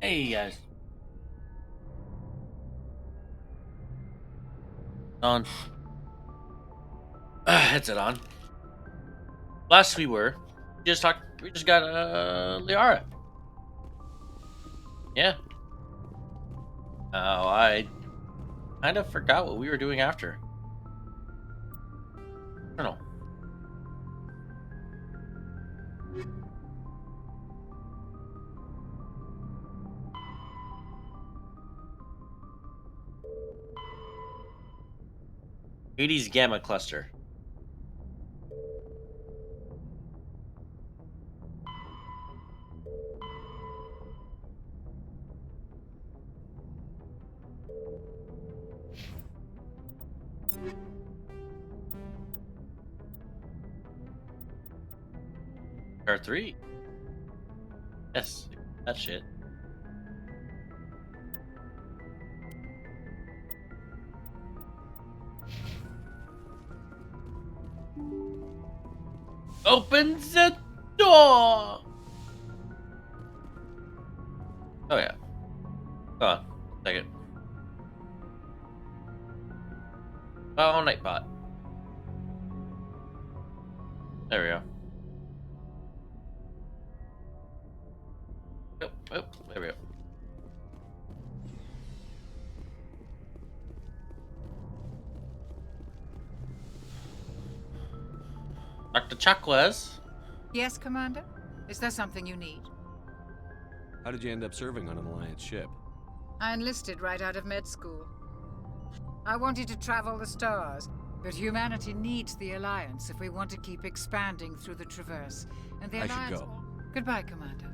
Hey guys, on. Headset on. Last we were, we just got Liara. Yeah. I kind of forgot what we were doing after. I don't know. Hades Gamma Cluster. R3. Yes, that shit. Open the door. Oh yeah. Hold on. Second. Oh, Nightbot. There we go. Oh, there we go. Dr. Chakwas. Yes, Commander? Is there something you need? How did you end up serving on an Alliance ship? I enlisted right out of med school. I wanted to travel the stars, but humanity needs the Alliance if we want to keep expanding through the Traverse. And the I should Alliance... go. Goodbye, Commander.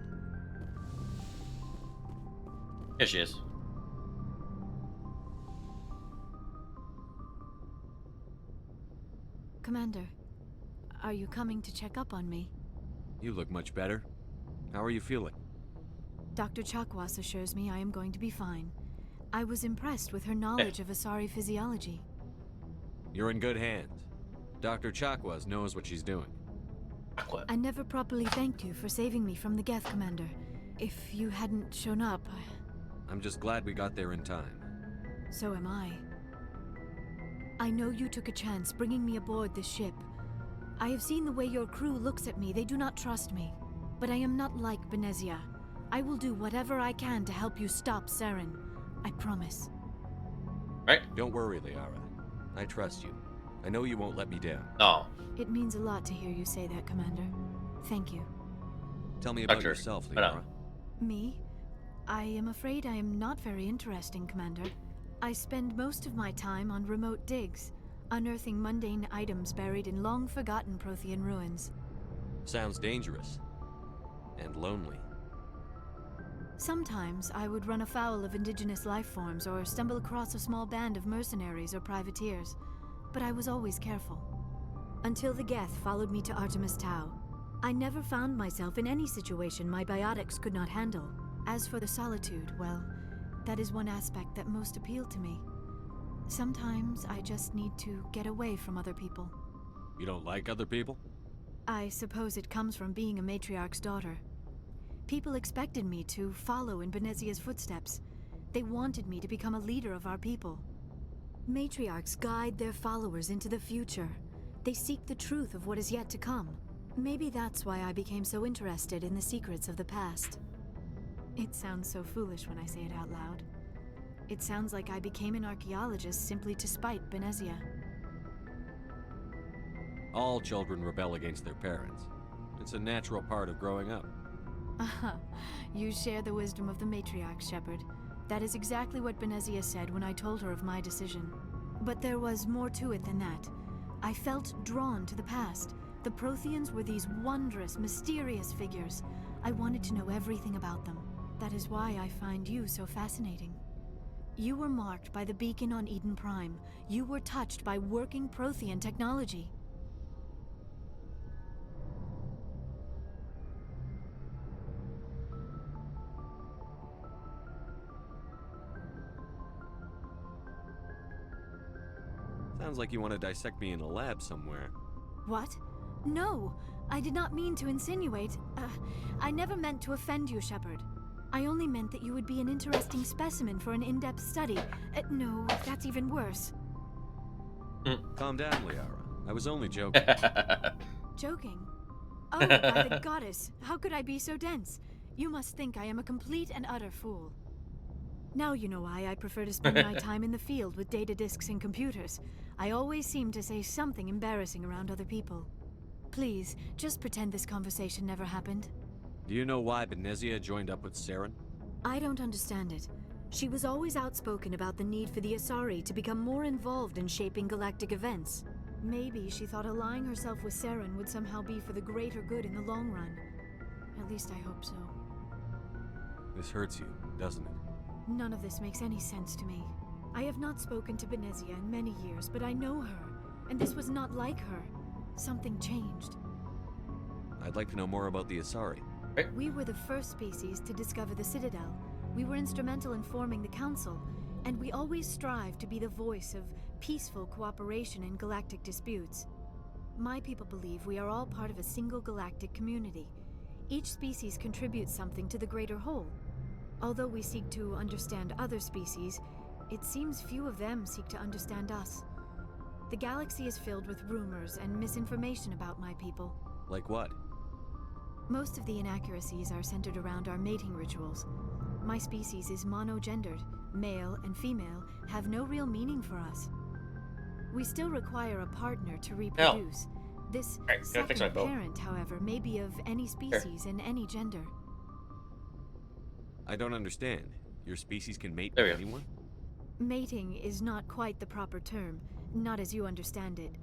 Here she is. Commander, are you coming to check up on me? You look much better. How are you feeling? Dr. Chakwas assures me I am going to be fine. I was impressed with her knowledge of Asari physiology. You're in good hands. Dr. Chakwas knows what she's doing. I never properly thanked you for saving me from the Geth, Commander. If you hadn't shown up, I'm just glad we got there in time. so am I. I know you took a chance bringing me aboard this ship. I have seen the way your crew looks at me. They do not trust me. But I am not like Benezia. I will do whatever I can to help you stop Saren. I promise. Right? Don't worry, Liara. I trust you. I know you won't let me down. No. It means a lot to hear you say that, Commander. Thank you. Tell me about Doctor, yourself, but, Liara. Me? I am afraid I am not very interesting, Commander. I spend most of my time on remote digs, unearthing mundane items buried in long-forgotten Prothean ruins. Sounds dangerous. And lonely. Sometimes I would run afoul of indigenous life forms or stumble across a small band of mercenaries or privateers, but I was always careful. Until the Geth followed me to Artemis Tau, I never found myself in any situation my biotics could not handle. As for the solitude, well, that is one aspect that most appealed to me. Sometimes I just need to get away from other people. You don't like other people? I suppose it comes from being a matriarch's daughter. People expected me to follow in Benezia's footsteps. They wanted me to become a leader of our people. Matriarchs guide their followers into the future. They seek the truth of what is yet to come. Maybe that's why I became so interested in the secrets of the past. It sounds so foolish when I say it out loud. It sounds like I became an archaeologist simply to spite Benezia. All children rebel against their parents. It's a natural part of growing up. Aha, you share the wisdom of the matriarch, Shepard. That is exactly what Benezia said when I told her of my decision. But there was more to it than that. I felt drawn to the past. The Protheans were these wondrous, mysterious figures. I wanted to know everything about them. That is why I find you so fascinating. You were marked by the beacon on Eden Prime. You were touched by working Prothean technology. Sounds like you want to dissect me in a lab somewhere. What? No, I did not mean to insinuate. I never meant to offend you, Shepard. I only meant that you would be an interesting specimen for an in-depth study. No, that's even worse. Calm down, Liara. I was only joking. Joking? Oh, by the goddess, how could I be so dense? You must think I am a complete and utter fool. Now you know why I prefer to spend my time in the field with data disks and computers. I always seem to say something embarrassing around other people. Please, just pretend this conversation never happened. Do you know why Benezia joined up with Saren? I don't understand it. She was always outspoken about the need for the Asari to become more involved in shaping galactic events. Maybe she thought allying herself with Saren would somehow be for the greater good in the long run. At least I hope so. This hurts you, doesn't it? None of this makes any sense to me. I have not spoken to Benezia in many years, but I know her, and this was not like her. Something changed. I'd like to know more about the Asari. We were the first species to discover the Citadel. We were instrumental in forming the Council, and we always strive to be the voice of peaceful cooperation in galactic disputes. My people believe we are all part of a single galactic community. Each species contributes something to the greater whole. Although we seek to understand other species, it seems few of them seek to understand us. The galaxy is filled with rumors and misinformation about my people. Like what? Most of the inaccuracies are centered around our mating rituals. My species is monogendered. Male and female have no real meaning for us. We still require a partner to reproduce. This second parent, however, may be of any species and any gender. I don't understand. Your species can mate with anyone? Mating is not quite the proper term, not as you understand it.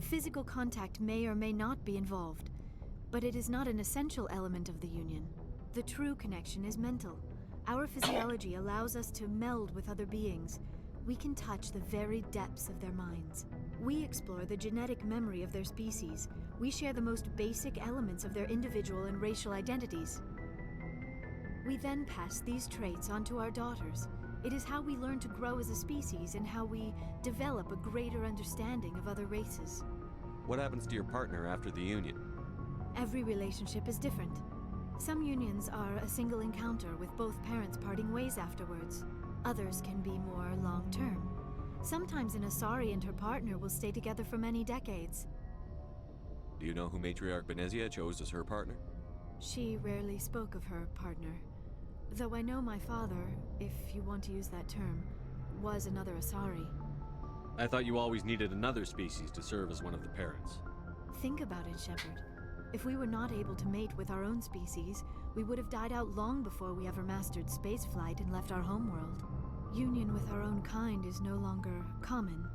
Physical contact may or may not be involved, but it is not an essential element of the union. The true connection is mental. Our physiology allows us to meld with other beings. We can touch the very depths of their minds. We explore the genetic memory of their species. We share the most basic elements of their individual and racial identities. We then pass these traits on to our daughters. It is how we learn to grow as a species and how we develop a greater understanding of other races. What happens to your partner after the union? Every relationship is different. Some unions are a single encounter with both parents parting ways afterwards. Others can be more long-term. Sometimes an Asari and her partner will stay together for many decades. Do you know who Matriarch Benezia chose as her partner? She rarely spoke of her partner. Though I know my father, if you want to use that term, was another Asari. I thought you always needed another species to serve as one of the parents. Think about it, Shepard. If we were not able to mate with our own species, we would have died out long before we ever mastered spaceflight and left our homeworld. Union with our own kind is no longer common,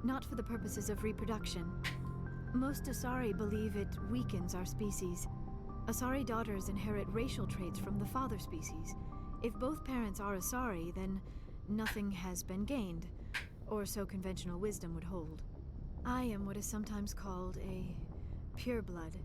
not for the purposes of reproduction. Most Asari believe it weakens our species. Asari daughters inherit racial traits from the father species. If both parents are Asari, then nothing has been gained, or so conventional wisdom would hold. I am what is sometimes called a pureblood.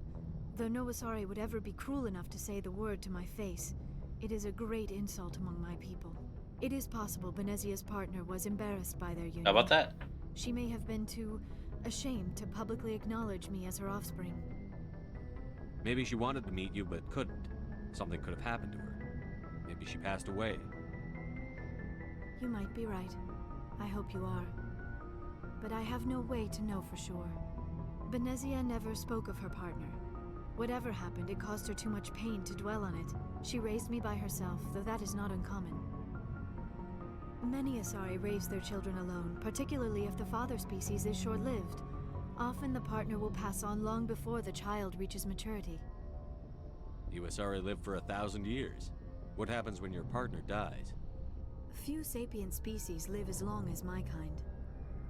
Though no Asari would ever be cruel enough to say the word to my face, it is a great insult among my people. It is possible Benezia's partner was embarrassed by their union. How about that? She may have been too ashamed to publicly acknowledge me as her offspring. Maybe she wanted to meet you but couldn't. Something could have happened to her. Maybe she passed away. You might be right. I hope you are. But I have no way to know for sure. Benezia never spoke of her partner. Whatever happened, it caused her too much pain to dwell on it. She raised me by herself, though that is not uncommon. Many Asari raise their children alone, particularly if the father species is short-lived. Often the partner will pass on long before the child reaches maturity. You Asari live for 1,000 years. What happens when your partner dies? Few sapient species live as long as my kind.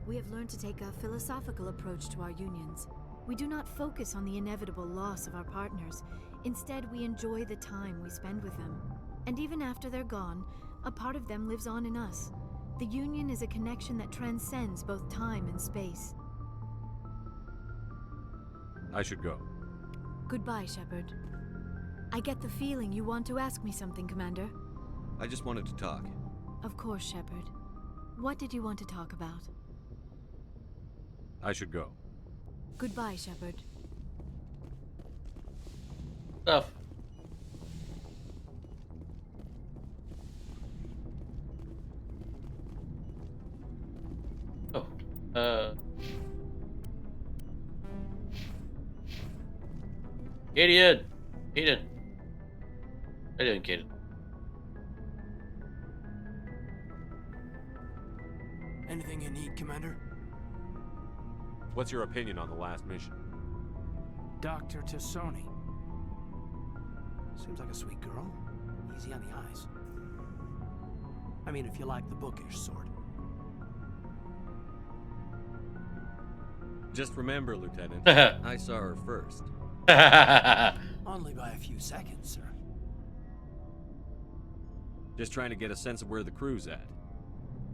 We have learned to take a philosophical approach to our unions. We do not focus on the inevitable loss of our partners. Instead, we enjoy the time we spend with them. And even after they're gone, a part of them lives on in us. The union is a connection that transcends both time and space. I should go. Goodbye, Shepard. I get the feeling you want to ask me something, Commander. I just wanted to talk. Of course, Shepard. What did you want to talk about? I should go. Goodbye, Shepard. Stuff. Kaden! Kaden! How you doing, Kaden? Anything you need, Commander? What's your opinion on the last mission? Dr. Tassoni. Seems like a sweet girl. Easy on the eyes. I mean, if you like the bookish sort. Just remember, Lieutenant, I saw her first. Only by a few seconds, sir. Just trying to get a sense of where the crew's at.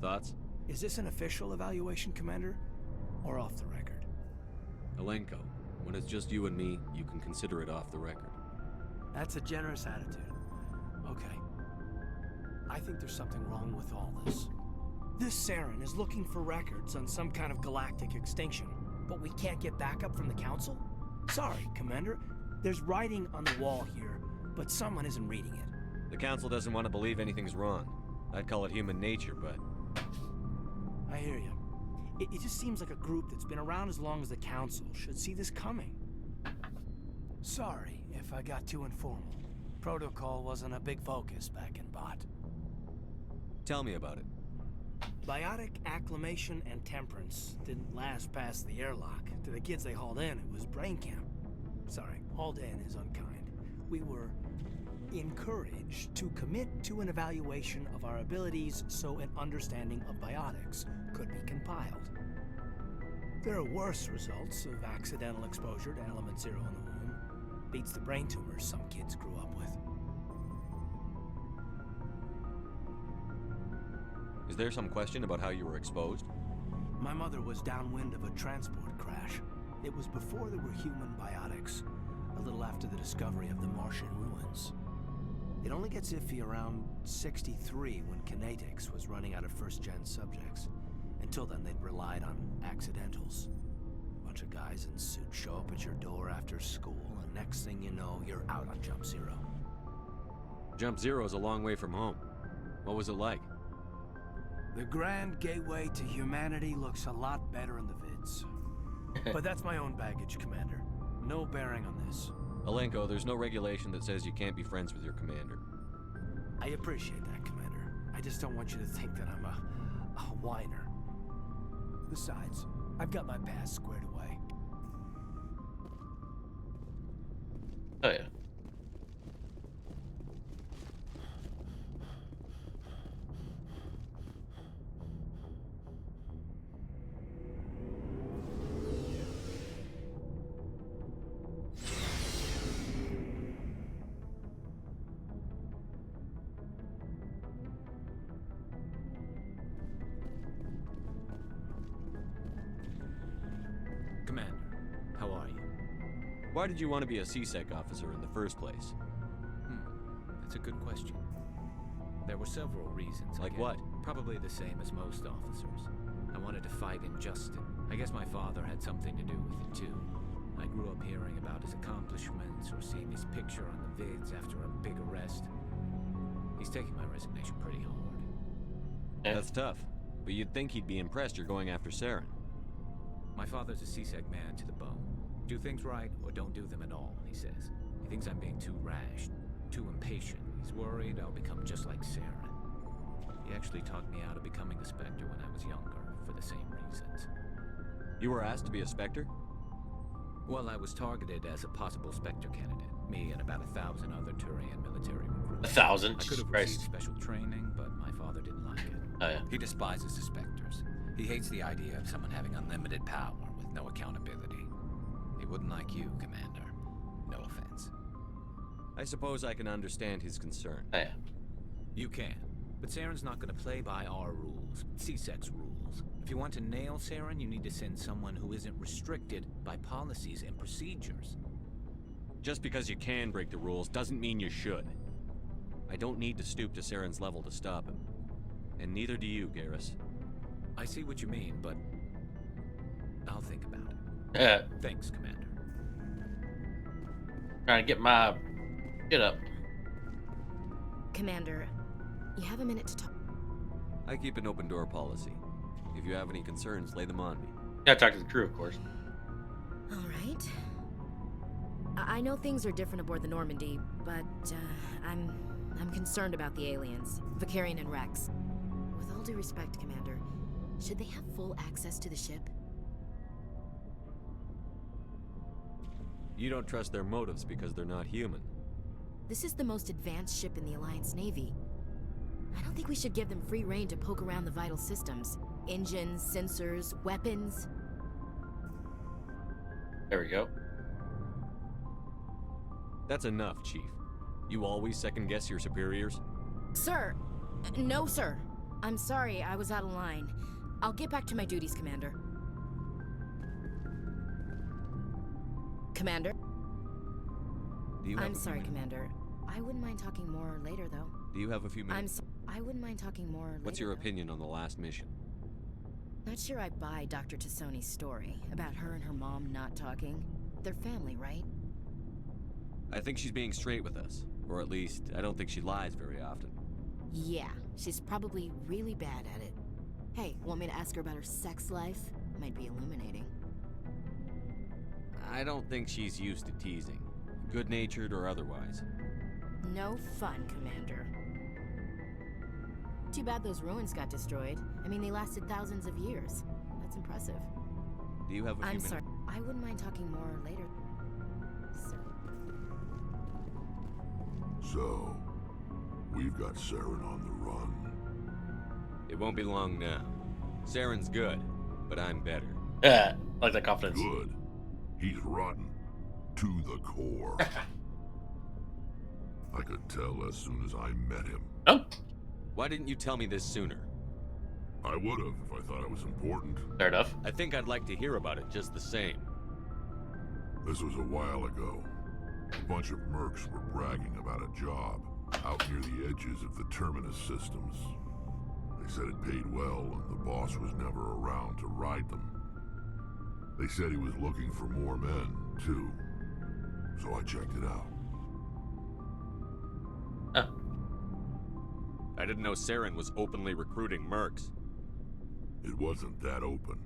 Thoughts? Is this an official evaluation, Commander? Or off the record? Alenko, when it's just you and me, you can consider it off the record. That's a generous attitude. Okay. I think there's something wrong with all this. This Saren is looking for records on some kind of galactic extinction, but we can't get backup from the Council? Sorry, Commander. There's writing on the wall here, but someone isn't reading it. The Council doesn't want to believe anything's wrong. I'd call it human nature, but... I hear you. It just seems like a group that's been around as long as the Council should see this coming. Sorry if I got too informal. Protocol wasn't a big focus back in Bot. Tell me about it. Biotic acclimation and temperance didn't last past the airlock. To the kids they hauled in, it was brain camp. Sorry, hauled in is unkind. We were encouraged to commit to an evaluation of our abilities so an understanding of biotics could be compiled. There are worse results of accidental exposure to element 0 in the womb. Beats the brain tumors some kids grew up with. Is there some question about how you were exposed? My mother was downwind of a transport crash. It was before there were human biotics, a little after the discovery of the Martian ruins. It only gets iffy around 63 when Kinetics was running out of first-gen subjects. Until then, they'd relied on accidentals. A bunch of guys in suits show up at your door after school, and next thing you know, you're out on Jump Zero. Jump Zero's a long way from home. What was it like? The grand gateway to humanity looks a lot better in the vids. But that's my own baggage, Commander. No bearing on this. Alenko, there's no regulation that says you can't be friends with your commander. I appreciate that, Commander. I just don't want you to think that I'm a whiner. Besides, I've got my past squared away. Oh yeah. Commander, how are you? Why did you want to be a CSEC officer in the first place? That's a good question. There were several reasons. I Like guess. what? Probably the same as most officers. I wanted to fight injustice. I guess my father had something to do with it too. I grew up hearing about his accomplishments or seeing his picture on the vids after a big arrest. He's taking my resignation pretty hard. Yeah. That's tough. But you'd think he'd be impressed you're going after Saren. My father's a CSEC man to the bone. Do things right or don't do them at all, he says. He thinks I'm being too rash, too impatient. He's worried I'll become just like Saren. He actually talked me out of becoming a Spectre when I was younger, for the same reasons. You were asked to be a Spectre? Well, I was targeted as a possible Spectre candidate. Me and about 1,000 other Turian military recruits. 1,000? I could Jesus have Christ. received special training, but my father didn't like it. Oh yeah. He despises the Spectres. He hates the idea of someone having unlimited power with no accountability. He wouldn't like you, Commander. No offense. I suppose I can understand his concern. Oh yeah. You can. But Saren's not going to play by our rules, CSEC's rules. If you want to nail Saren, you need to send someone who isn't restricted by policies and procedures. Just because you can break the rules doesn't mean you should. I don't need to stoop to Saren's level to stop him. And neither do you, Garrus. I see what you mean, but I'll think about it. Yeah. Thanks, Commander. Trying to get my shit up. Commander, you have a minute to talk. I keep an open door policy. If you have any concerns, lay them on me. Gotta talk to the crew, of course. All right. I know things are different aboard the Normandy, but I'm concerned about the aliens, Vicarian and Rex. With all due respect, Commander, should they have full access to the ship? You don't trust their motives because they're not human. This is the most advanced ship in the Alliance Navy. I don't think we should give them free rein to poke around the vital systems. Engines, sensors, weapons. There we go. That's enough, Chief. You always second-guess your superiors? Sir! No, sir. I'm sorry, I was out of line. I'll get back to my duties, Commander. Commander? Do you have I'm a few sorry, minutes? Commander. I wouldn't mind talking more later, though. Do you have a few minutes? I wouldn't mind talking more later. What's your though. opinion on the last mission? Not sure I buy Dr. Tassoni's story about her and her mom not talking. They're family, right? I think she's being straight with us. Or at least, I don't think she lies very often. Yeah, she's probably really bad at it. Hey, want me to ask her about her sex life? Might be illuminating. I don't think she's used to teasing. Good-natured or otherwise. No fun, Commander. Too bad those ruins got destroyed. I mean, they lasted thousands of years. That's impressive. Do you have a few I'm minutes? sorry. I wouldn't mind talking more later. Sir. So, we've got Saren on the run. It won't be long now. Saren's good, but I'm better. Yeah, like that confidence. Good. He's rotten. To the core. I could tell as soon as I met him. Oh, Why didn't you tell me this sooner? I would have if I thought it was important. fair enough. I think I'd like to hear about it just the same. This was a while ago. A bunch of mercs were bragging about a job out near the edges of the Terminus systems. They said it paid well and the boss was never around to ride them. They said he was looking for more men, too. So I checked it out. I didn't know Saren was openly recruiting mercs. It wasn't that open,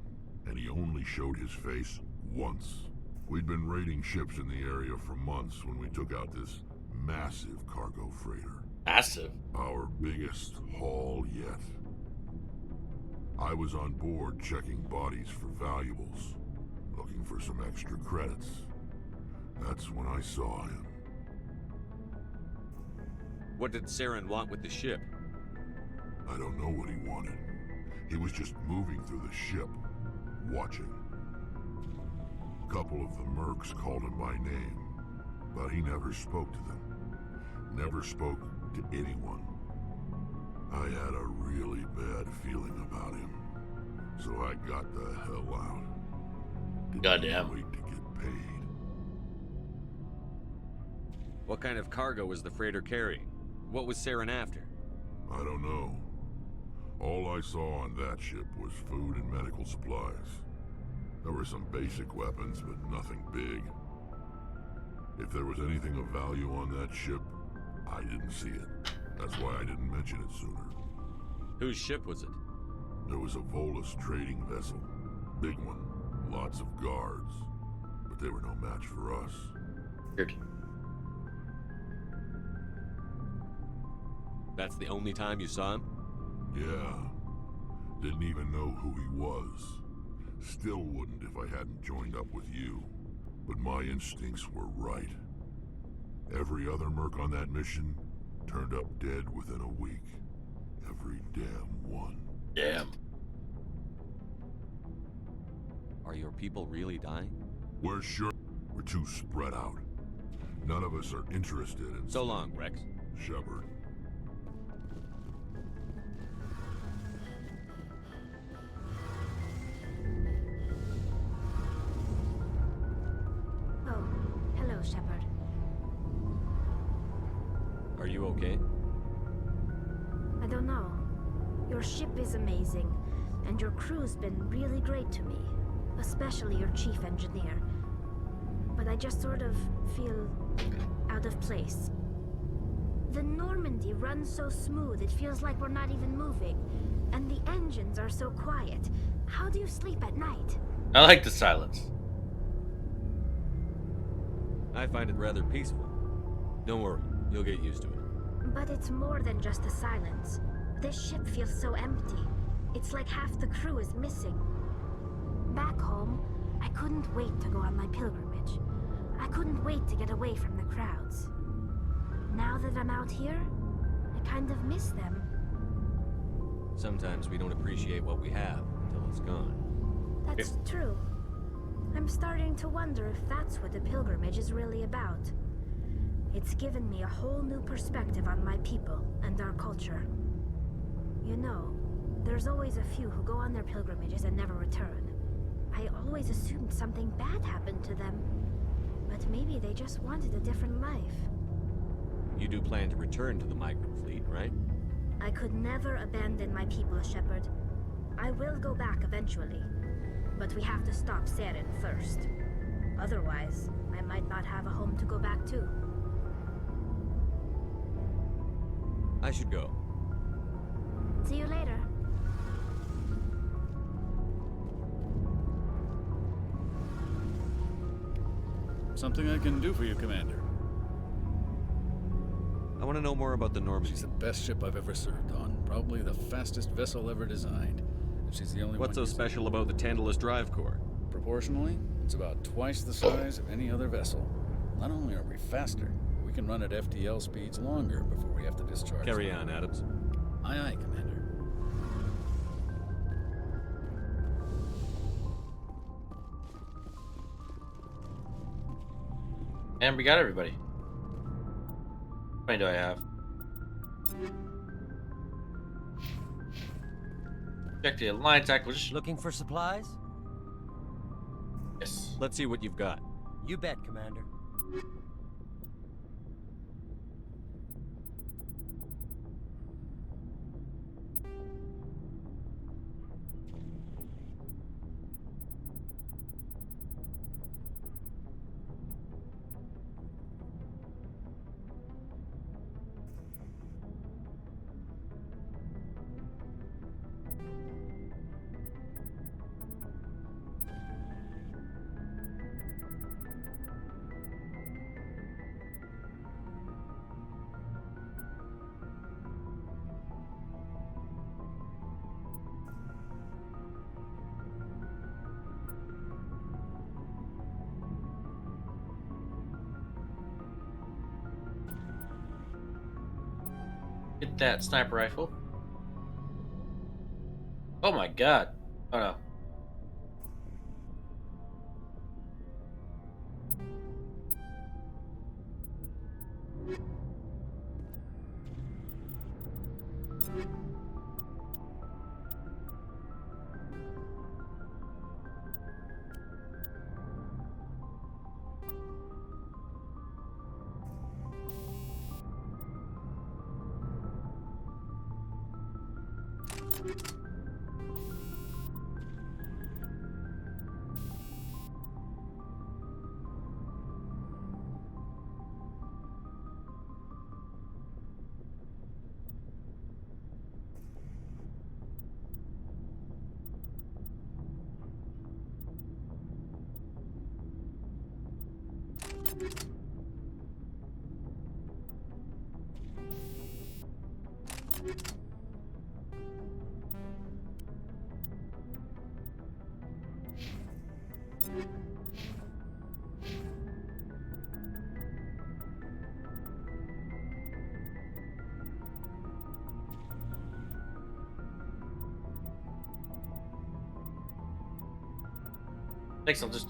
and he only showed his face once. We'd been raiding ships in the area for months when we took out this massive cargo freighter. Massive. Our biggest haul yet. I was on board checking bodies for valuables, looking for some extra credits. That's when I saw him. What did Saren want with the ship? I don't know what he wanted. He was just moving through the ship, watching. A couple of the mercs called him by name, but he never spoke to them. Never spoke to anyone. I had a really bad feeling about him, so I got the hell out. Didn't Goddamn. wait to get paid. What kind of cargo was the freighter carrying? What was Saren after? I don't know. All I saw on that ship was food and medical supplies. There were some basic weapons, but nothing big. If there was anything of value on that ship, I didn't see it. That's why I didn't mention it sooner. Whose ship was it? There was a Volus trading vessel. Big one. Lots of guards. But they were no match for us. Weird. That's the only time you saw him? Yeah. Didn't even know who he was. Still wouldn't if I hadn't joined up with you. But my instincts were right. Every other merc on that mission turned up dead within a week. Every damn one. Damn. Are your people really dying? We're sure we're too spread out. None of us are interested in... So long, Rex. Shepard. Oh, hello, Shepard. Are you okay? I don't know. Your ship is amazing, and your crew's been really great to me, especially your chief engineer. But I just sort of feel out of place. The Normandy runs so smooth, it feels like we're not even moving. And the engines are so quiet. How do you sleep at night? I like the silence. I find it rather peaceful. Don't worry, you'll get used to it. But it's more than just the silence. This ship feels so empty. It's like half the crew is missing. Back home, I couldn't wait to go on my pilgrimage. I couldn't wait to get away from the crowds. Now that I'm out here, I kind of miss them. Sometimes we don't appreciate what we have until it's gone. That's true. I'm starting to wonder if that's what the pilgrimage is really about. It's given me a whole new perspective on my people and our culture. You know, there's always a few who go on their pilgrimages and never return. I always assumed something bad happened to them. But maybe they just wanted a different life. You do plan to return to the migrant fleet, right? I could never abandon my people, Shepard. I will go back eventually. But we have to stop Saren first. Otherwise, I might not have a home to go back to. I should go. See you later. Something I can do for you, Commander. I want to know more about the Normandy. She's the best ship I've ever served on. Probably the fastest vessel ever designed. And she's the only one. What's so special about the Tantalus Drive Core? Proportionally, it's about twice the size of any other vessel. Not only are we faster, we can run at FTL speeds longer before we have to discharge. Carry on, Adams. Aye, aye, Commander. And we got everybody. How many do I have? Check the alliance acquisition. Looking for supplies? Yes. Let's see what you've got. You bet, Commander. Get that sniper rifle. Oh my god. Oh no. Thanks, I'll just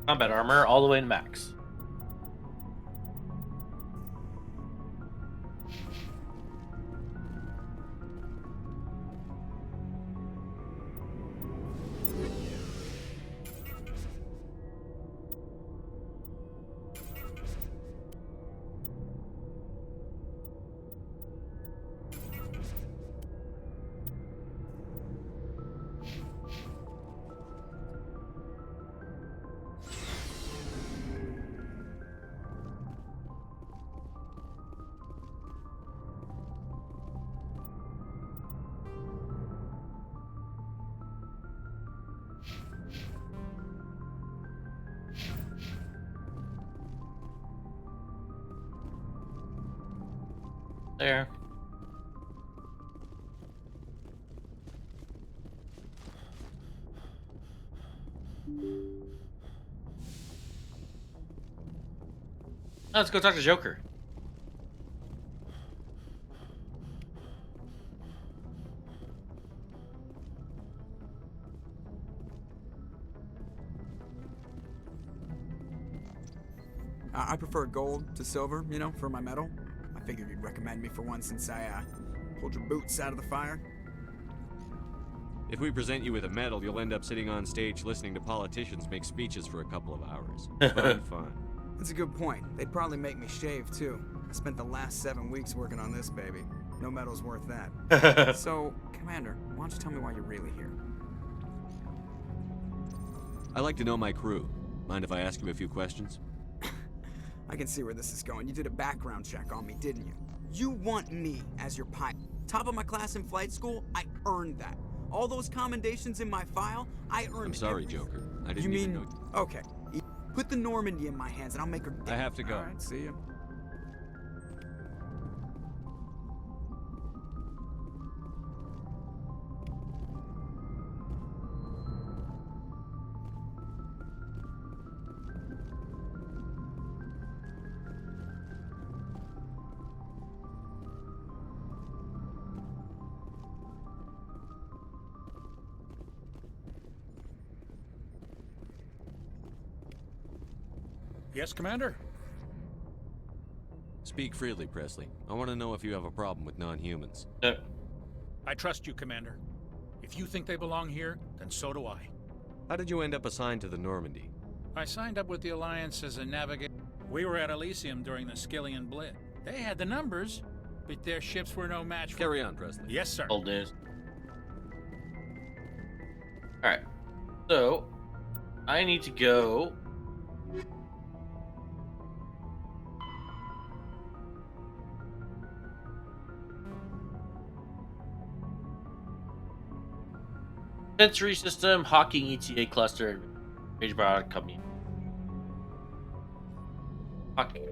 combat armor all the way to max. There. Let's go talk to Joker. I prefer gold to silver, you know, for my medal. I figured you'd recommend me for one since I pulled your boots out of the fire. If we present you with a medal, you'll end up sitting on stage listening to politicians make speeches for a couple of hours. Fun. That's a good point. They'd probably make me shave, too. I spent the last 7 weeks working on this baby. No medal's worth that. So, Commander, why don't you tell me why you're really here? I like to know my crew. Mind if I ask you a few questions? I can see where this is going. You did a background check on me, didn't you? You want me as your pilot. Top of my class in flight school, I earned that. All those commendations in my file, I earned. I'm sorry, everything. Joker. I didn't even know. Okay. Put the Normandy in my hands and I'll make her dead. I have to go. All right, see you. Yes, Commander? Speak freely, Presley. I want to know if you have a problem with non-humans. I trust you, Commander. If you think they belong here, then so do I. How did you end up assigned to the Normandy? I signed up with the Alliance as a navigator. We were at Elysium during the Skillian Blitz. They had the numbers, but their ships were no match for... Carry on, Presley. Yes, sir. Old news. Alright. So, I need to go... Sensory system, Hawking ETA cluster, Major Biotic Company. Hawking.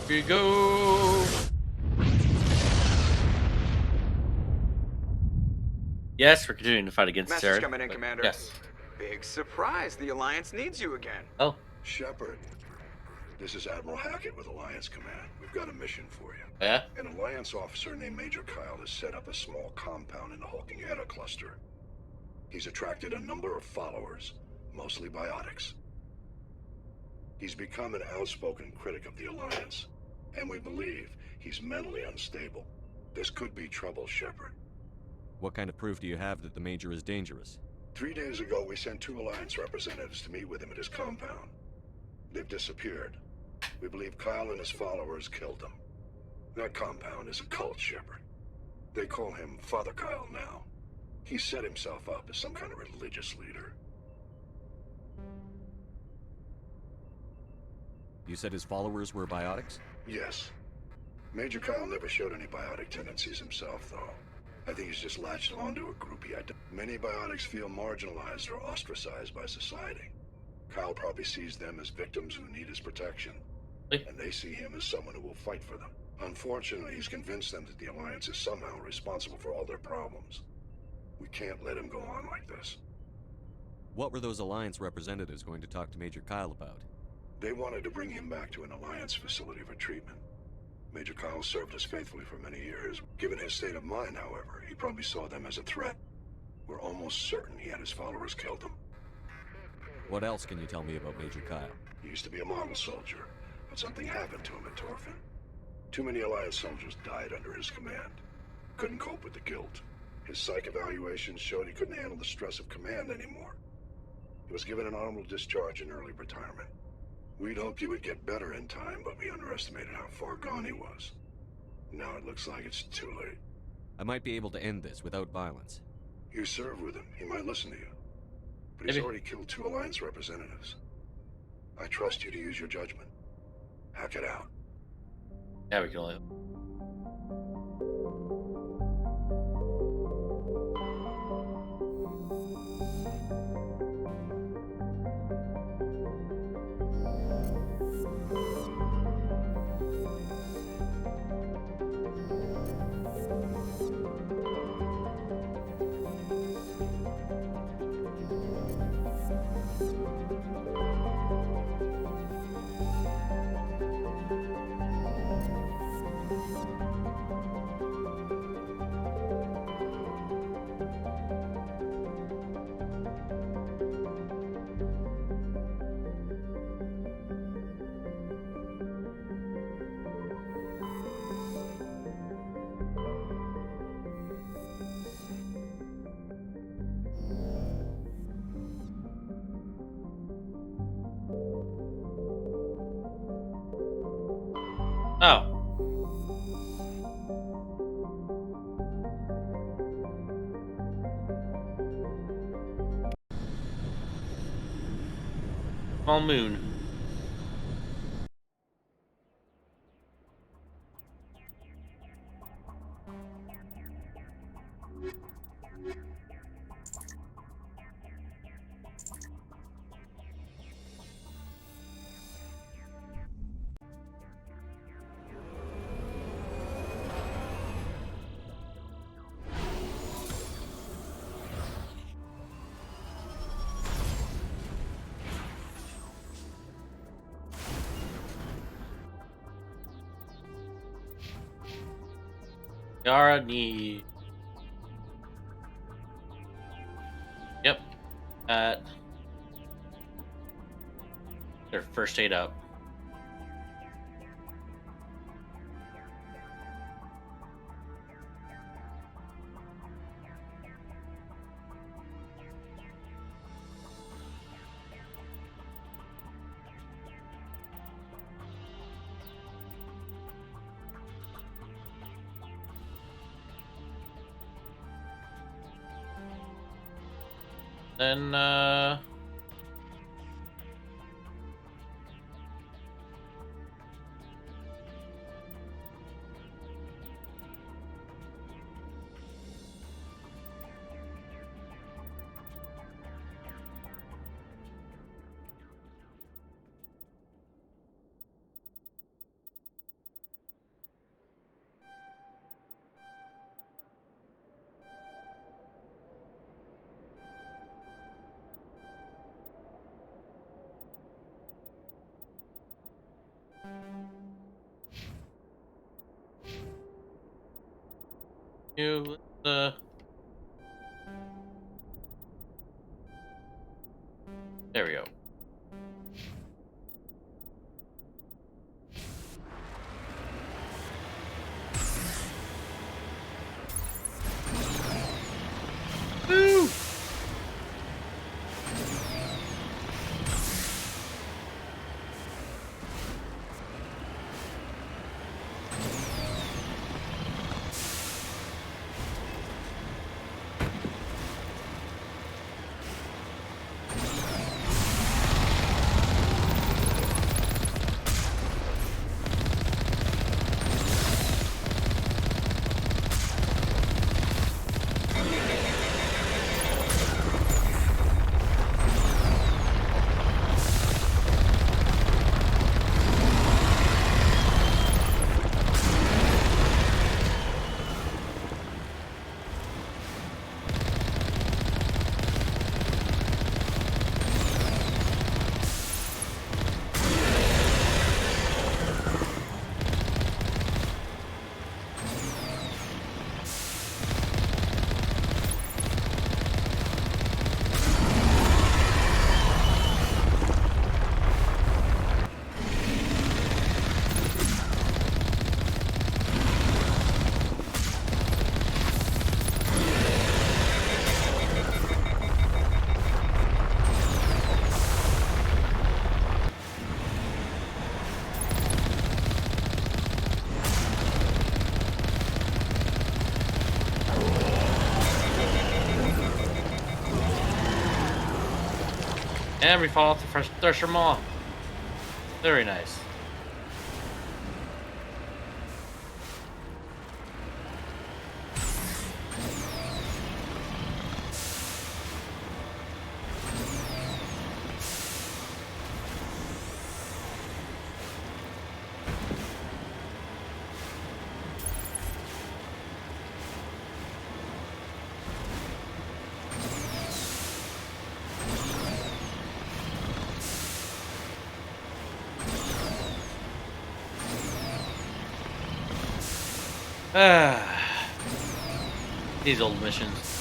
Here you go. Yes, we're continuing to fight against Message Saren. coming in, Commander. Yes. Big surprise. The Alliance needs you again. Oh. Shepard, this is Admiral Hackett with Alliance Command. We've got a mission for you. Yeah? An Alliance officer named Major Kyle has set up a small compound in the Hawking Eta cluster. He's attracted a number of followers, mostly biotics. He's become an outspoken critic of the Alliance, and we believe he's mentally unstable. This could be trouble, Shepard. What kind of proof do you have that the Major is dangerous? 3 days ago, we sent 2 Alliance representatives to meet with him at his compound. They've disappeared. We believe Kyle and his followers killed them. That compound is a cult, Shepard. They call him Father Kyle now. He set himself up as some kind of religious leader. You said his followers were biotics? Yes. Major Kyle never showed any biotic tendencies himself, though. I think he's just latched onto a group he had. Many biotics feel marginalized or ostracized by society. Kyle probably sees them as victims who need his protection, and they see him as someone who will fight for them. Unfortunately, he's convinced them that the Alliance is somehow responsible for all their problems. We can't let him go on like this. What were those Alliance representatives going to talk to Major Kyle about? They wanted to bring him back to an Alliance facility for treatment. Major Kyle served us faithfully for many years. Given his state of mind, however, he probably saw them as a threat. We're almost certain he had his followers killed him. What else can you tell me about Major Kyle? He used to be a model soldier, but something happened to him at Torfin. Too many Alliance soldiers died under his command. Couldn't cope with the guilt. His psych evaluations showed he couldn't handle the stress of command anymore. He was given an honorable discharge in early retirement. We'd hoped he would get better in time, but we underestimated how far gone he was. Now it looks like it's too late. I might be able to end this without violence. You served with him. He might listen to you. But he's already killed 2 Alliance representatives. I trust you to use your judgment. Hack it out. Yeah, we can only. Oh. Small moon. Yara need. Yep. Their first aid up. Then, there we go. Woo! And we fall off the first Thresher Maw. Very nice. These old missions.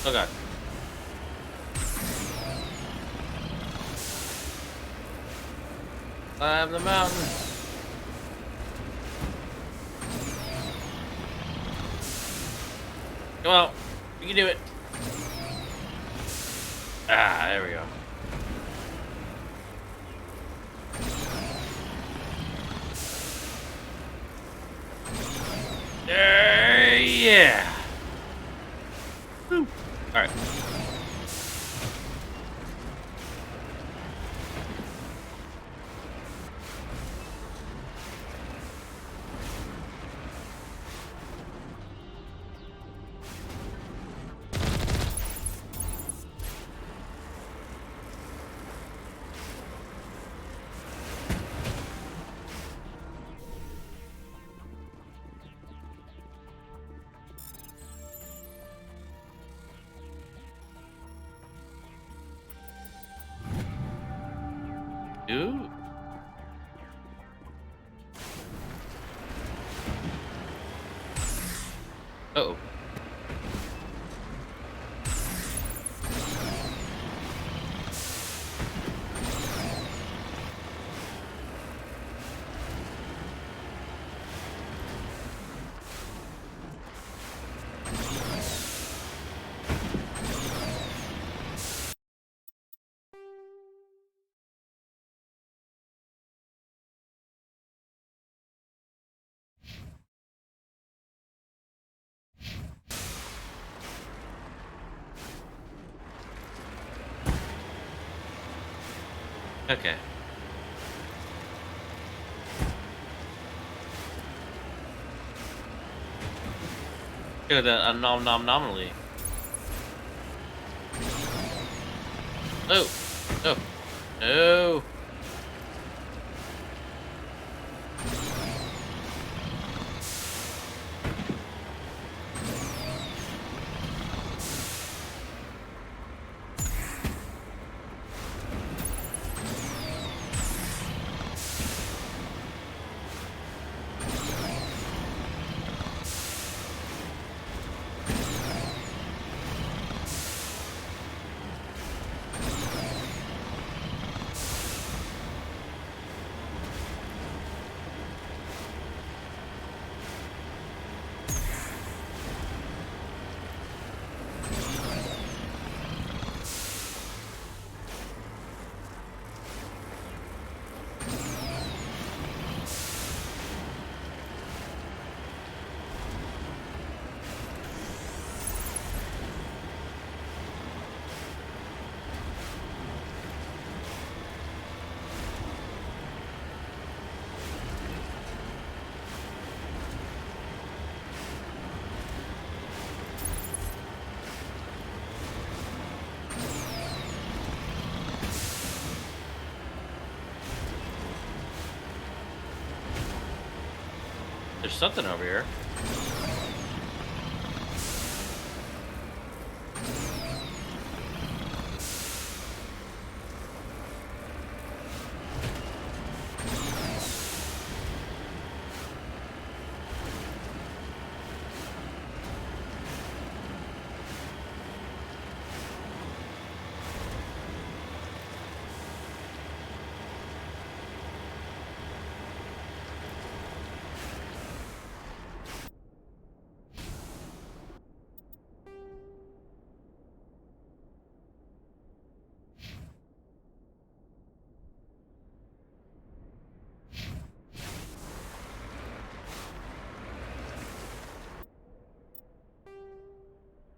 Oh god. Climb the mountain. Come on. You can do it. Ah, there we go. Yeah. Woo. All right. Ooh. Uh-oh. Okay. Look at that anomaly. Oh, no, no. There's something over here.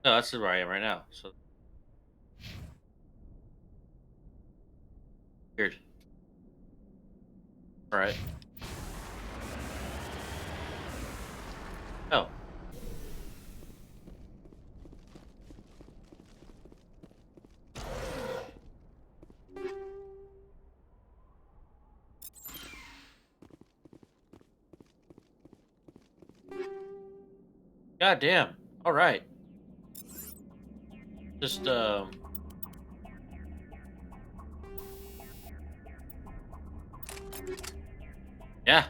No, that's where I am right now. So weird. All right. Oh. God damn. All right. Just yeah.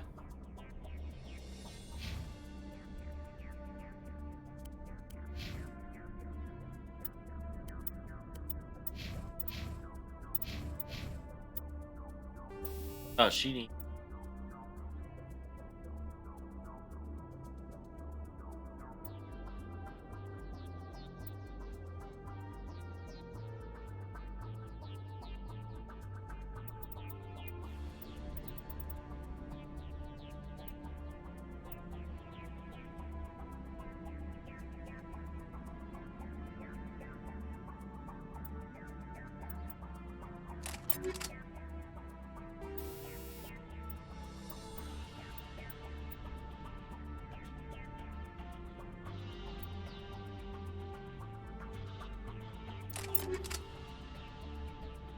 Oh, Sheeny.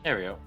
There we go.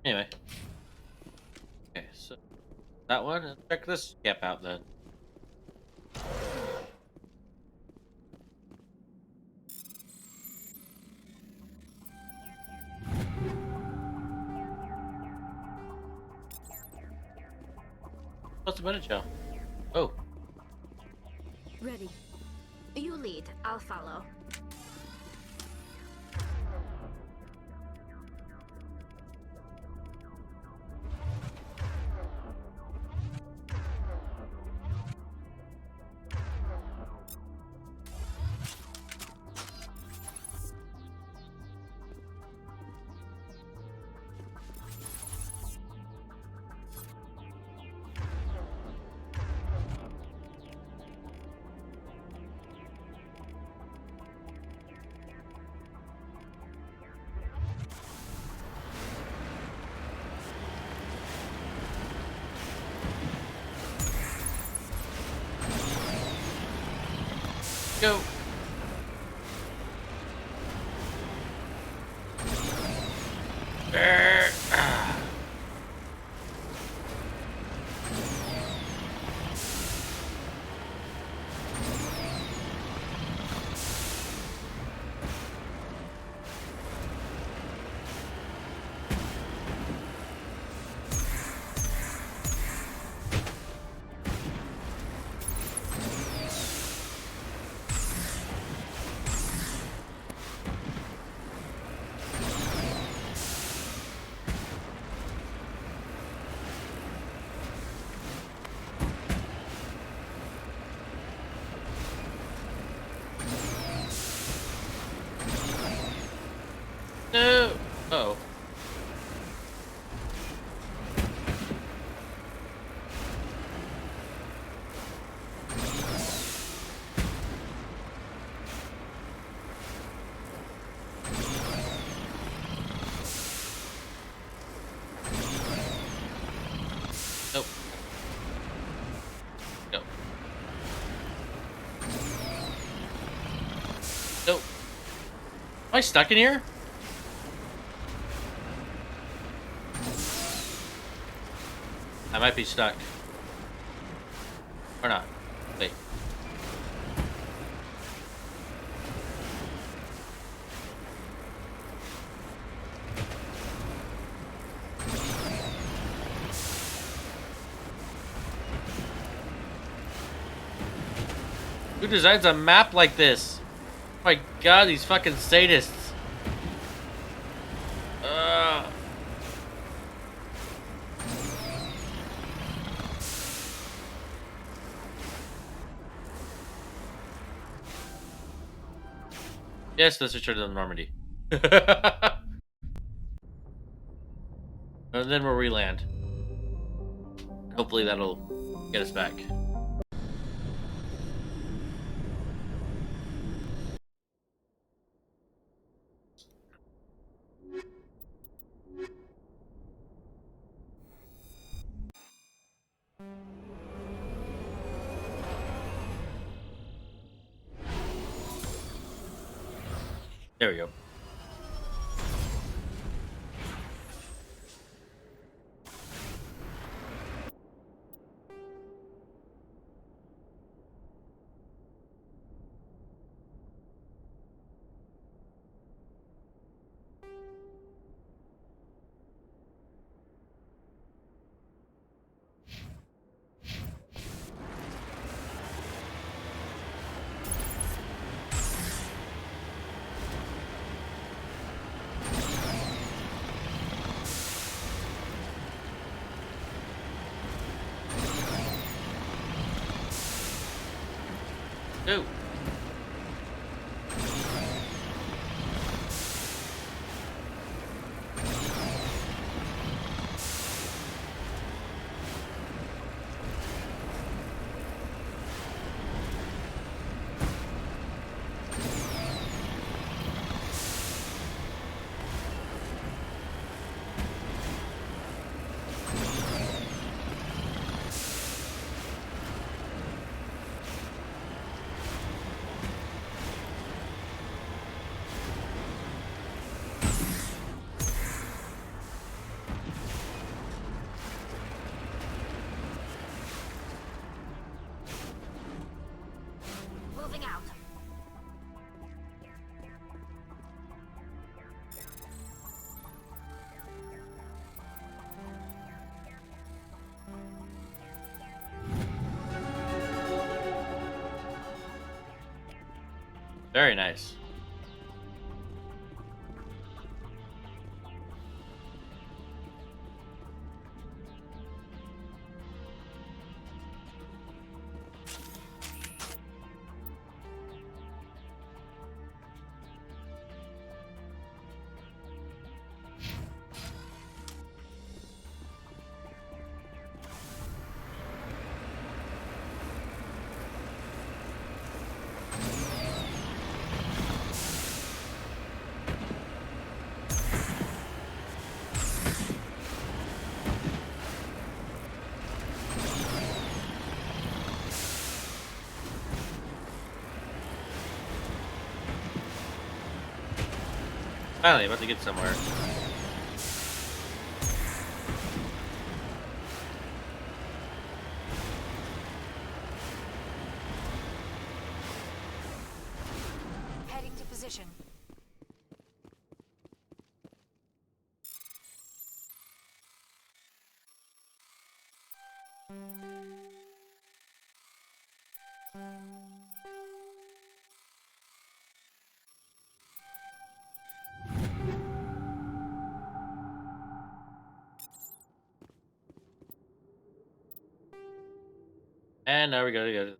Anyway. Okay, so that one. Let's check this gap out then. What's the minute, Joe? Oh. Ready. You lead, I'll follow. Go. I stuck in here? I might be stuck. Or not. Wait. Who designs a map like this? Oh my god, these fucking sadists. Yes, let's return to Normandy. And then where we land. Hopefully that'll get us back. There we go. Ooh. Moving out. Very nice. Finally, about to get somewhere. Heading to position. And now we gotta go.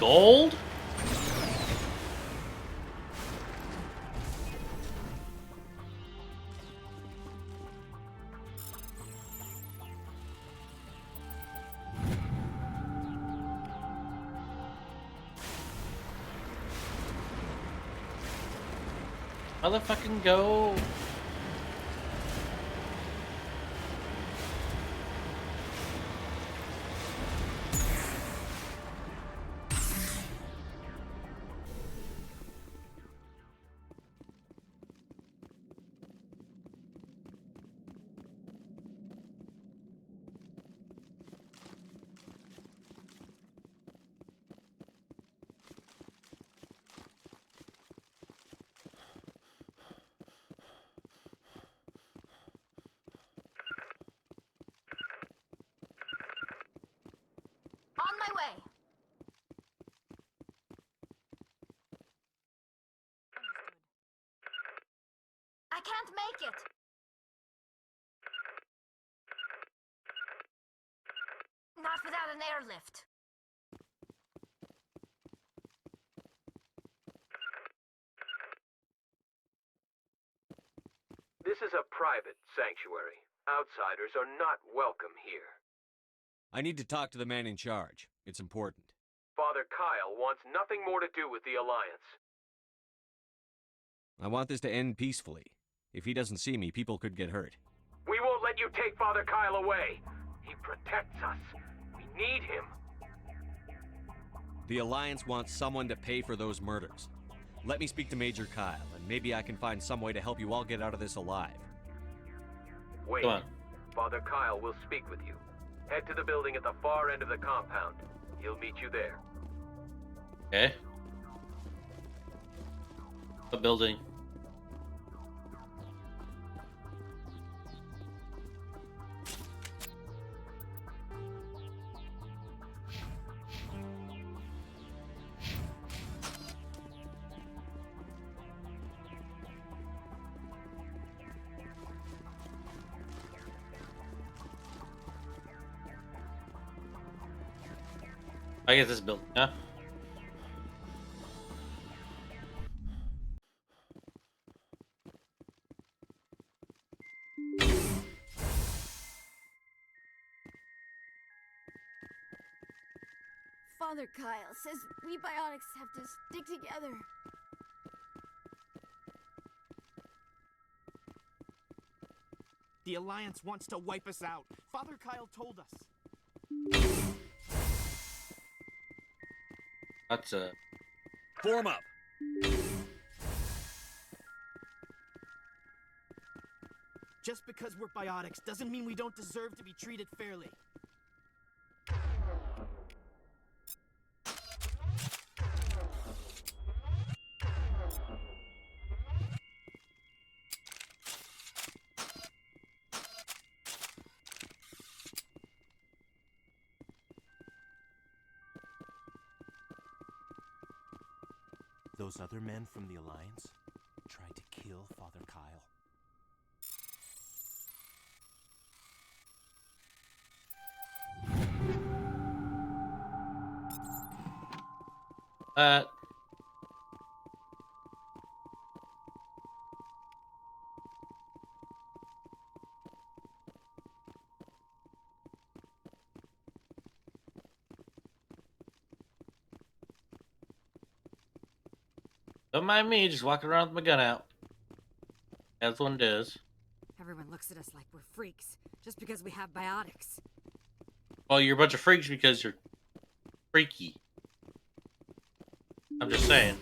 gold? Motherfucking go. On my way. I can't make it. Not without an airlift. This is a private sanctuary. Outsiders are not welcome here. I need to talk to the man in charge. It's important. Father Kyle wants nothing more to do with the Alliance. I want this to end peacefully. If he doesn't see me, people could get hurt. We won't let you take Father Kyle away. He protects us. We need him. The Alliance wants someone to pay for those murders. Let me speak to Major Kyle, and maybe I can find some way to help you all get out of this alive. Wait. Come on. Father Kyle will speak with you. Head to the building at the far end of the compound. He'll meet you there. Okay. A building. I guess this building, yeah. Father Kyle says we biotics have to stick together. The Alliance wants to wipe us out. Father Kyle told us. That's a... Form up! Just because we're biotics doesn't mean we don't deserve to be treated fairly. Those other men from the Alliance tried to kill Father Kyle. Don't mind me, just walking around with my gun out. That's what it is. Everyone looks at us like we're freaks, just because we have biotics. Well, you're a bunch of freaks because you're freaky. I'm just saying.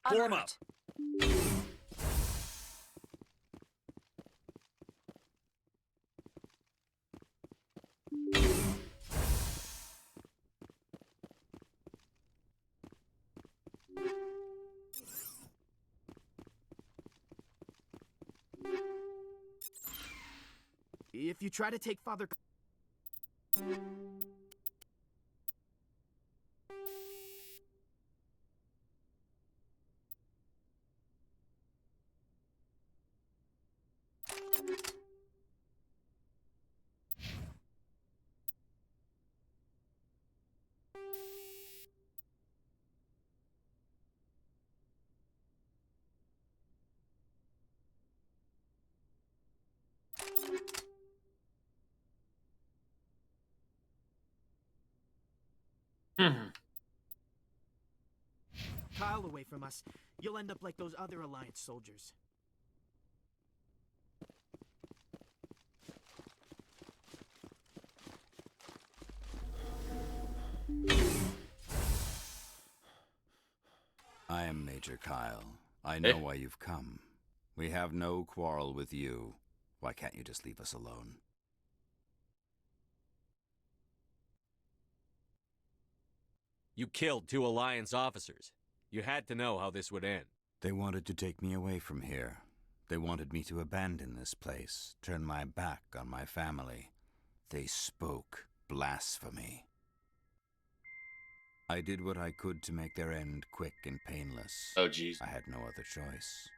Form up! If you try to take Father... Kyle away from us, you'll end up like those other Alliance soldiers. I am Major Kyle. I know why you've come. We have no quarrel with you. Why can't you just leave us alone? You killed 2 Alliance officers. You had to know how this would end. They wanted to take me away from here. They wanted me to abandon this place, turn my back on my family. They spoke blasphemy. I did what I could to make their end quick and painless. Oh, jeez. I had no other choice.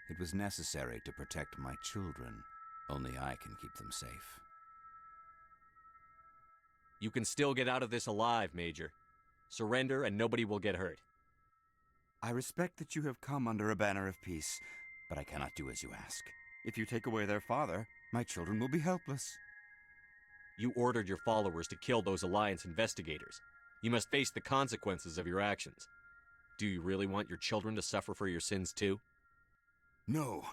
It was necessary to protect my children. Only I can keep them safe. You can still get out of this alive, Major. Surrender and nobody will get hurt. I respect that you have come under a banner of peace, but I cannot do as you ask. If you take away their father, my children will be helpless. You ordered your followers to kill those Alliance investigators. You must face the consequences of your actions. Do you really want your children to suffer for your sins too? No,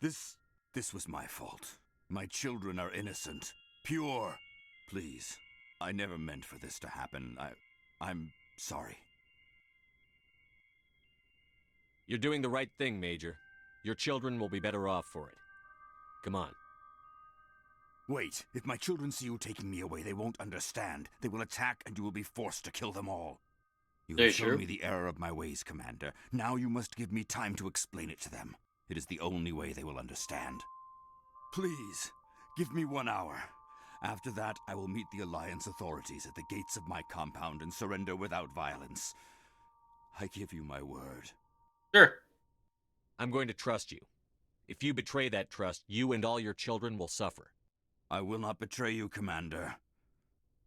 this was my fault. My children are innocent, pure. Please, I never meant for this to happen. I'm sorry. You're doing the right thing, Major. Your children will be better off for it. Come on. Wait, if my children see you taking me away, they won't understand. They will attack and you will be forced to kill them all. You have shown me the error of my ways, Commander. Now you must give me time to explain it to them. It is the only way they will understand. Please, give me 1 hour. After that, I will meet the Alliance authorities at the gates of my compound and surrender without violence. I give you my word. Sure. I'm going to trust you. If you betray that trust, you and all your children will suffer. I will not betray you, Commander.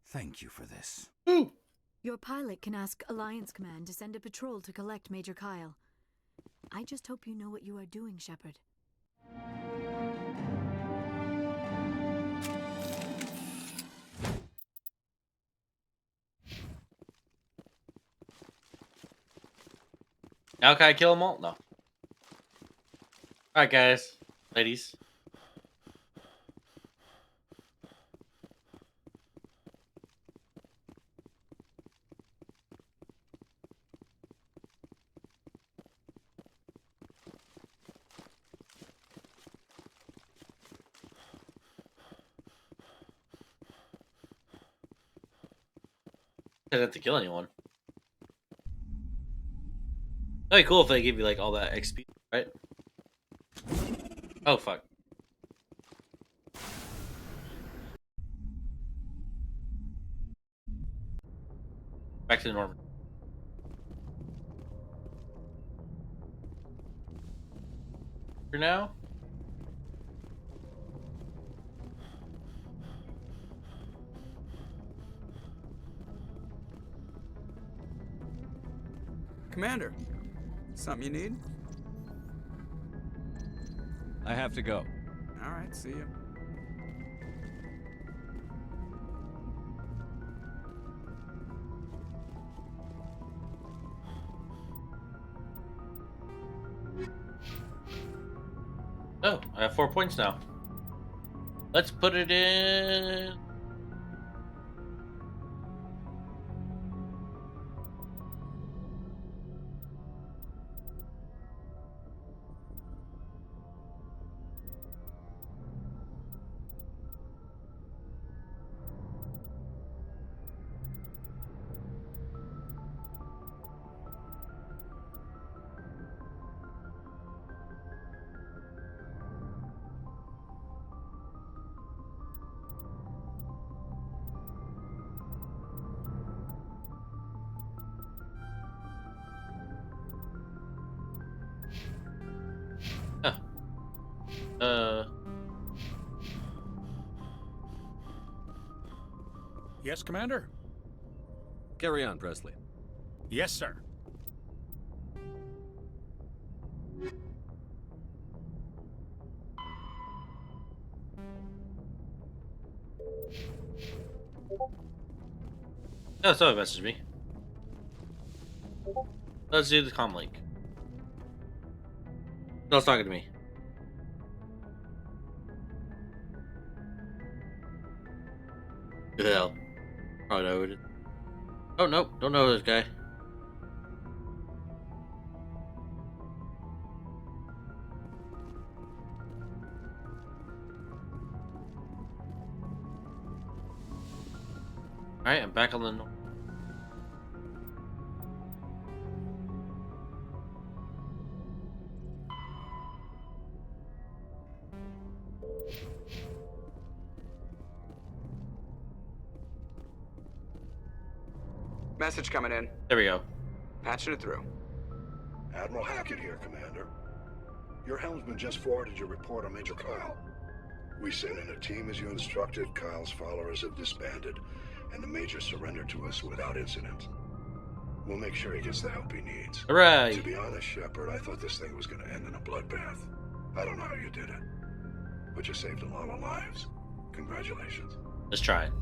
Thank you for this. Your pilot can ask Alliance Command to send a patrol to collect Major Kyle. I just hope you know what you are doing, Shepard. Now can I kill them all? No. Alright, guys. Ladies. Didn't have to kill anyone. That'd be cool if they give you like all that XP, right? Oh fuck. Back to the Norman. For now. Commander, something you need? I have to go. All right, see you. Oh, I have 4 points now. Let's put it in. Yes, Commander? Carry on, Presley. Yes, sir. Oh, somebody messaged me. Let's do the comm link. No, it's talking to me. Who the hell? Oh no, it is. Oh no, don't know this guy. Alright, I'm back on the north. Message coming in. There we go. Patching it through. Admiral Hackett here, Commander. Your helmsman just forwarded your report on Major Kyle. We sent in a team as you instructed. Kyle's followers have disbanded, and the Major surrendered to us without incident. We'll make sure he gets the help he needs. Hooray! To be honest, Shepard, I thought this thing was going to end in a bloodbath. I don't know how you did it, but you saved a lot of lives. Congratulations. Let's try it.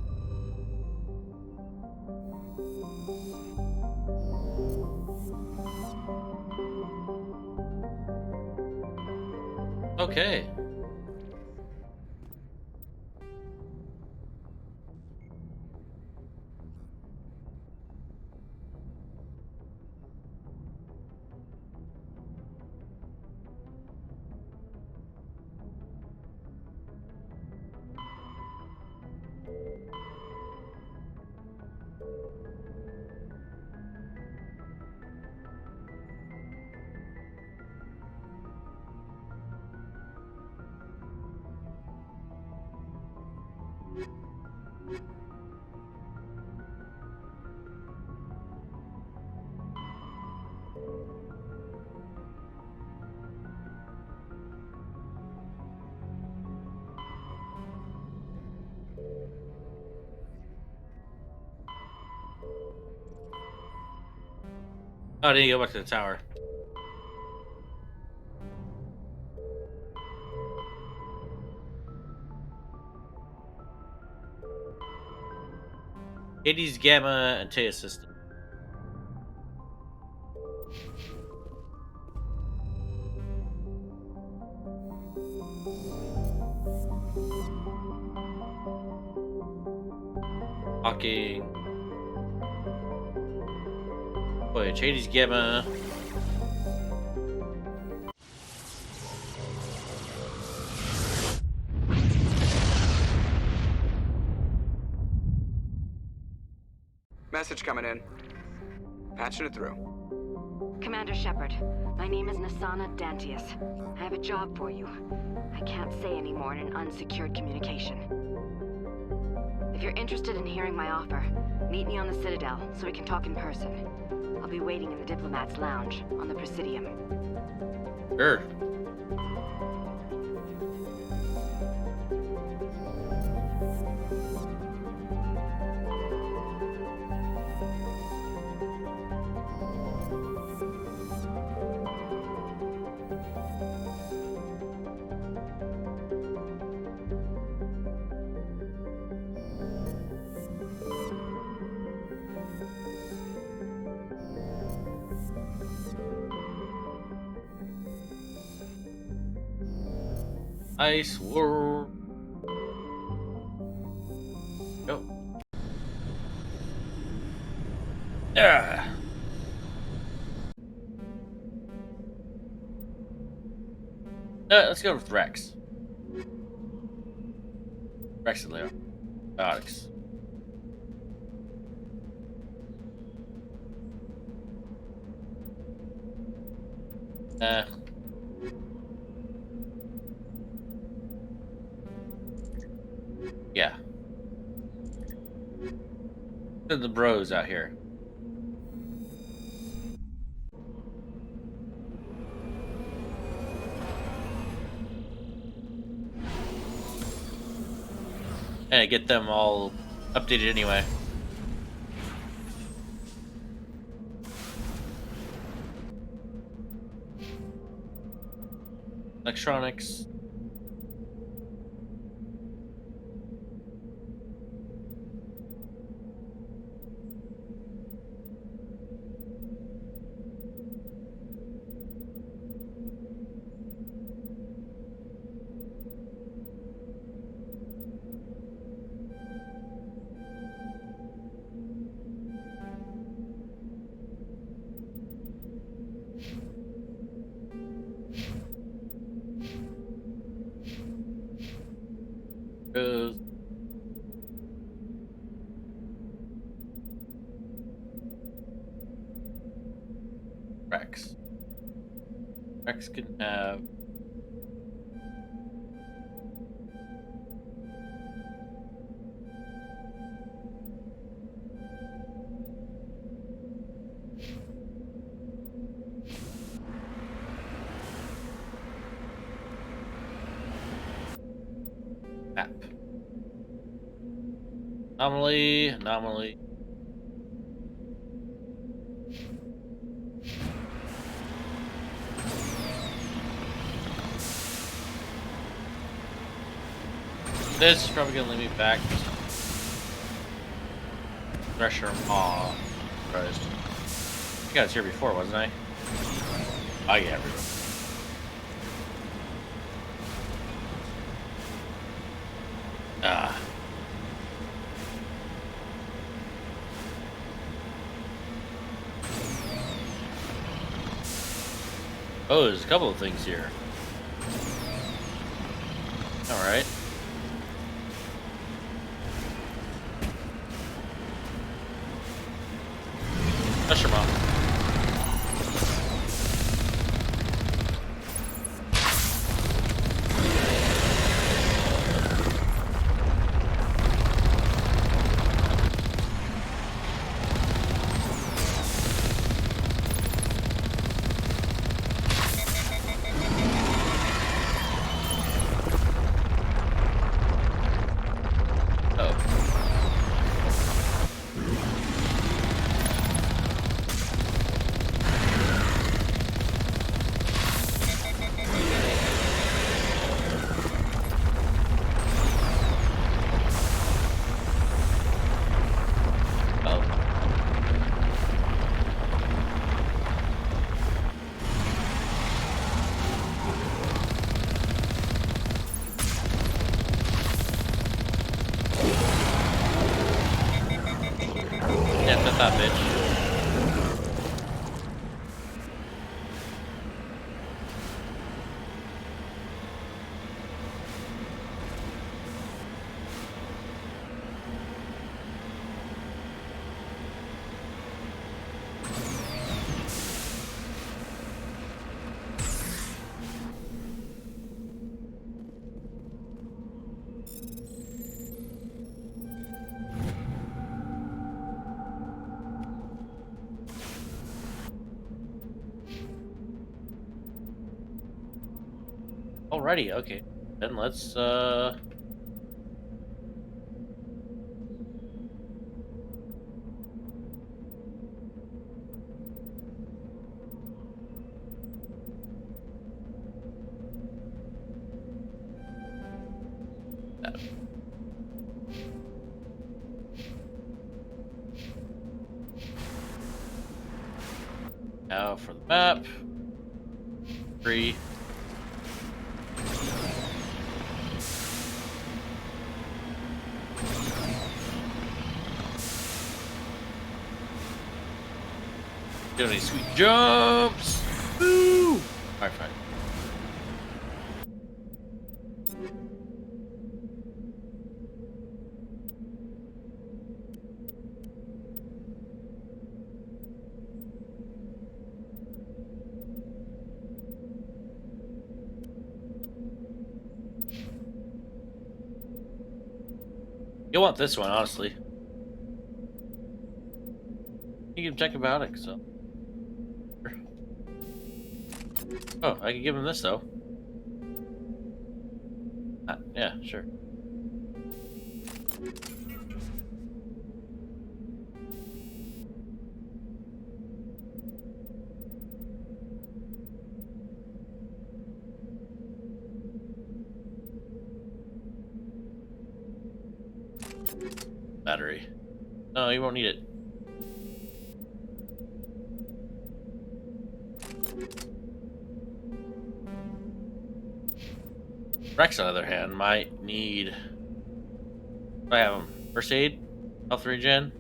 Okay. Oh, I need to go back to the tower. Hades, Gamma, and Taya system. Talking. Wait, Hades, Gamma. Message coming in. Patching it through. Commander Shepard, my name is Nasana Dantius. I have a job for you. I can't say any more in an unsecured communication. If you're interested in hearing my offer, meet me on the Citadel so we can talk in person. I'll be waiting in the Diplomat's Lounge on the Presidium. Sure. Ice War. Go. Yeah. Let's go with Rex. Rex and Leo. Alex. Yeah. Look at the bros out here. And get them all updated anyway. Electronics. Rex. Rex can have... map. Anomaly. This is probably gonna lead me back to Thresher Maw. Surprised. I think I was here before, wasn't I? Oh yeah, Ah. Oh, there's a couple of things here. Alright. Pressure bomb. That bitch. Alrighty, okay. Then let's now for the map. 3. Doing any sweet jumps. Woo! Alright, fine. You'll want this one, honestly. You can check antibiotics, so. Oh, I can give him this though. Yeah, sure. Battery. No, you won't need it. Rex, on the other hand, might need... I have him. First aid? Health regen?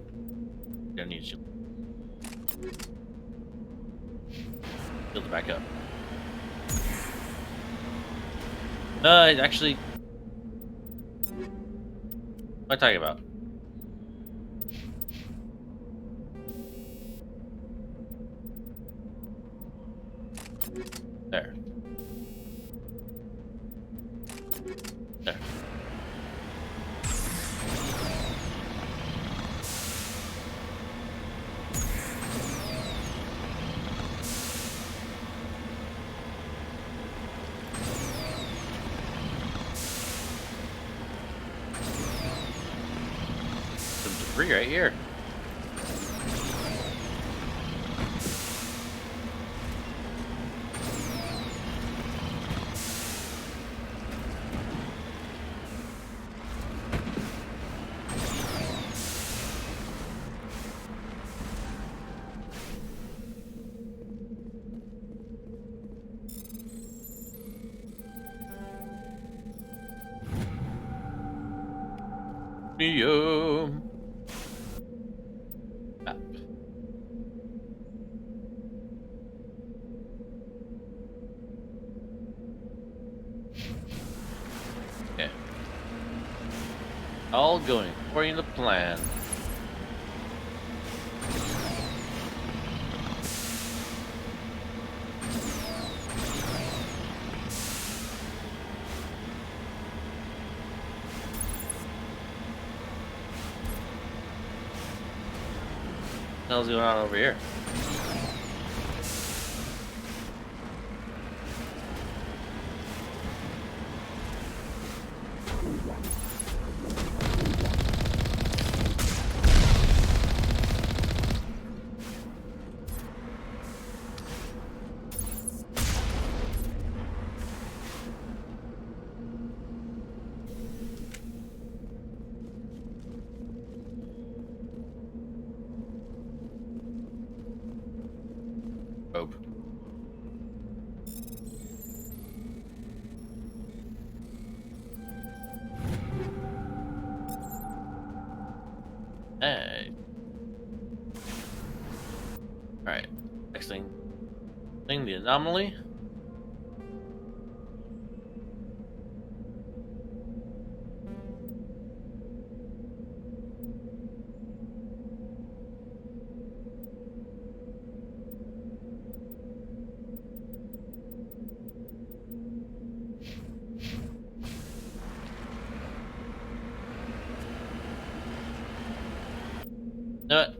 Gonna need you. Build it back up. Actually... What am I talking about? There. There. Some debris right here. Map. Okay. All going according to plan. What the hell's going on over here? Rope. Hey. Alright. Next thing. The anomaly. Do it.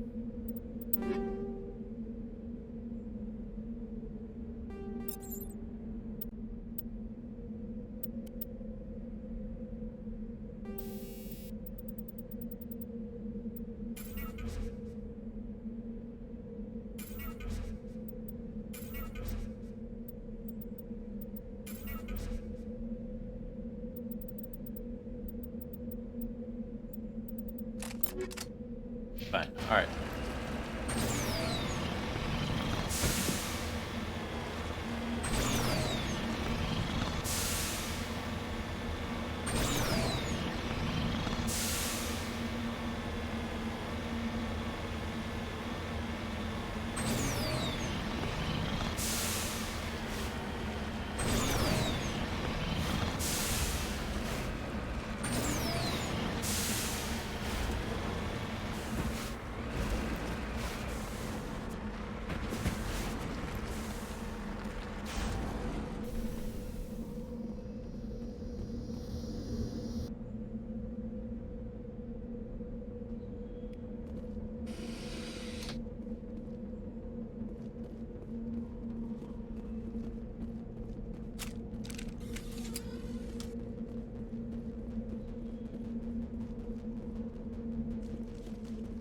Fine. All right.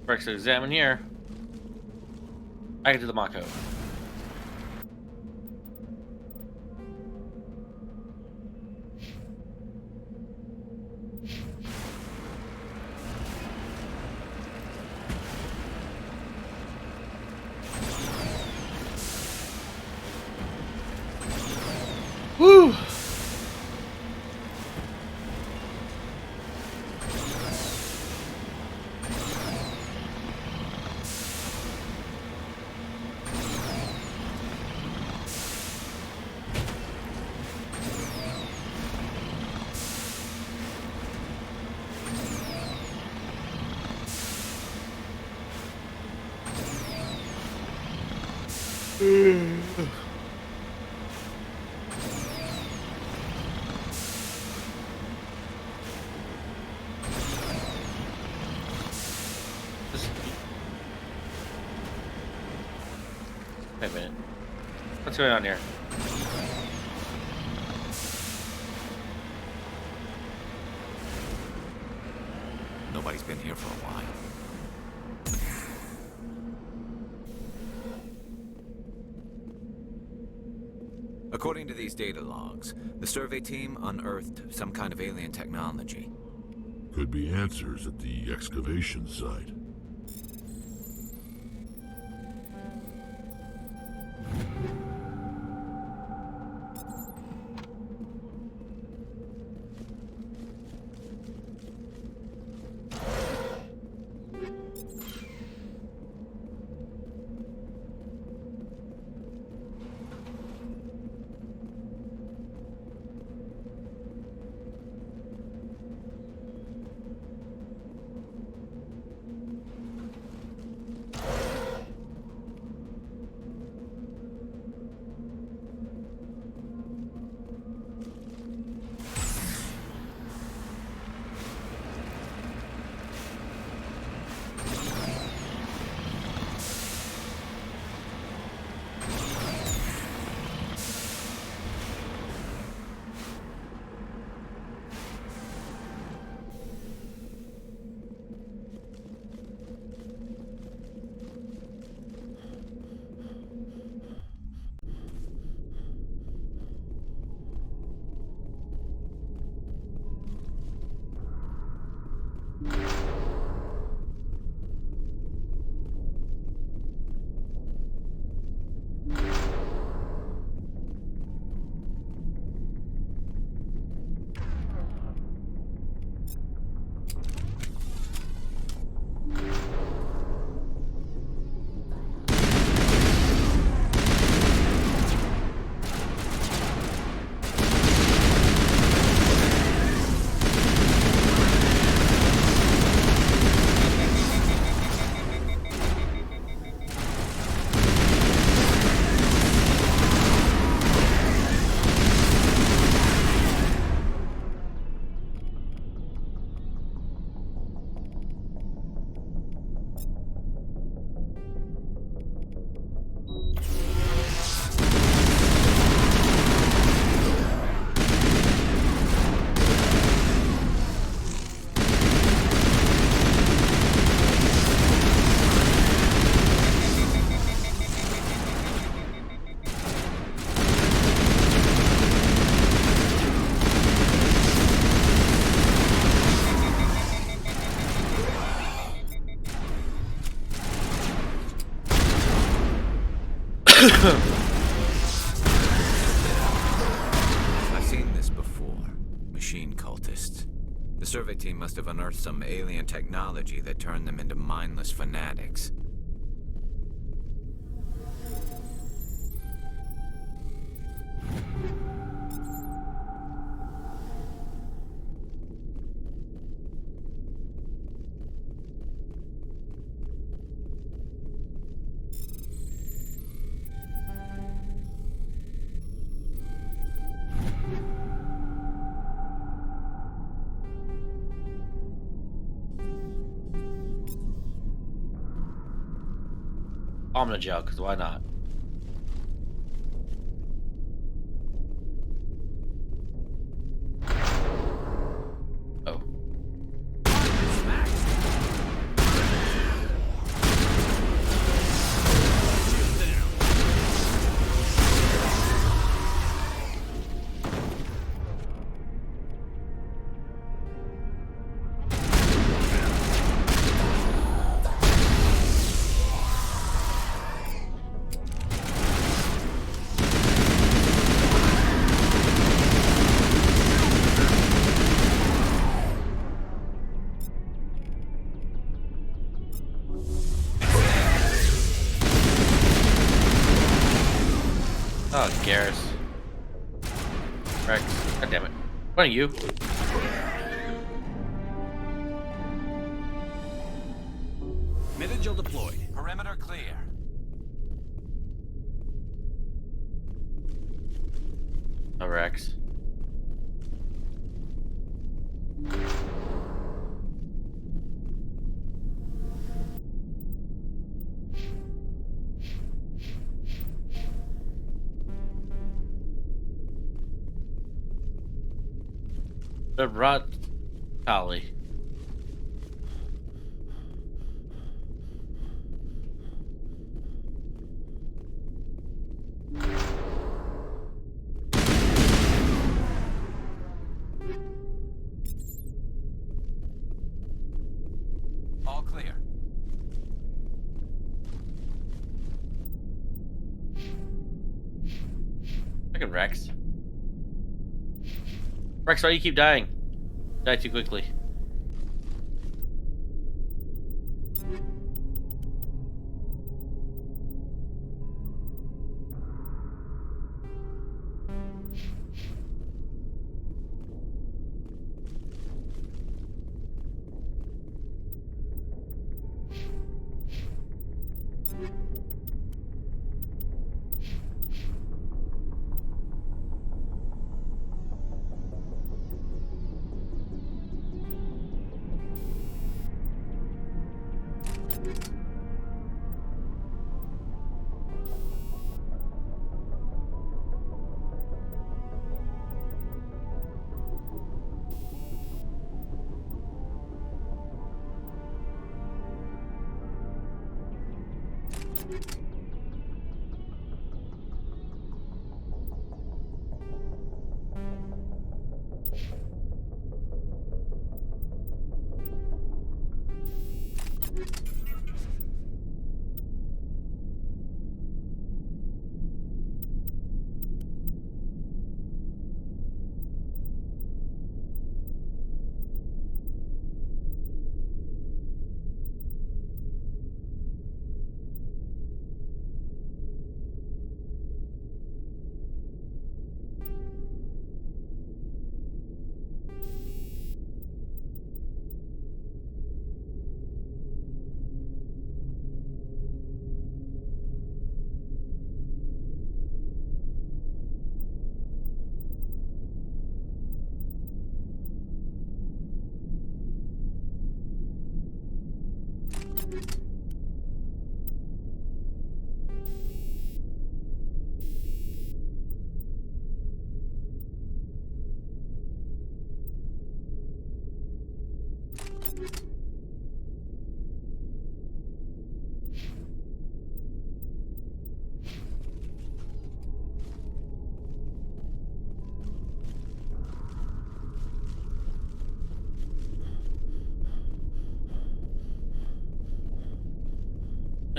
First, examine here. I can do the Mako. Woo! Wait a minute. What's going on here? Nobody's been here for a while. According to these data logs, the survey team unearthed some kind of alien technology. Could be answers at the excavation site. I've seen this before. Machine cultists. The survey team must have unearthed some alien technology that turned them into mindless fanatics. I'm gonna jail, because why not? Oh. Oh, Garrus. Rex. God damn it. What are you? Metagel deployed. Perimeter clear. Oh, Rex. The Rot Tali. All clear. Fucking Rex. Rex, why do you keep dying? Die too quickly.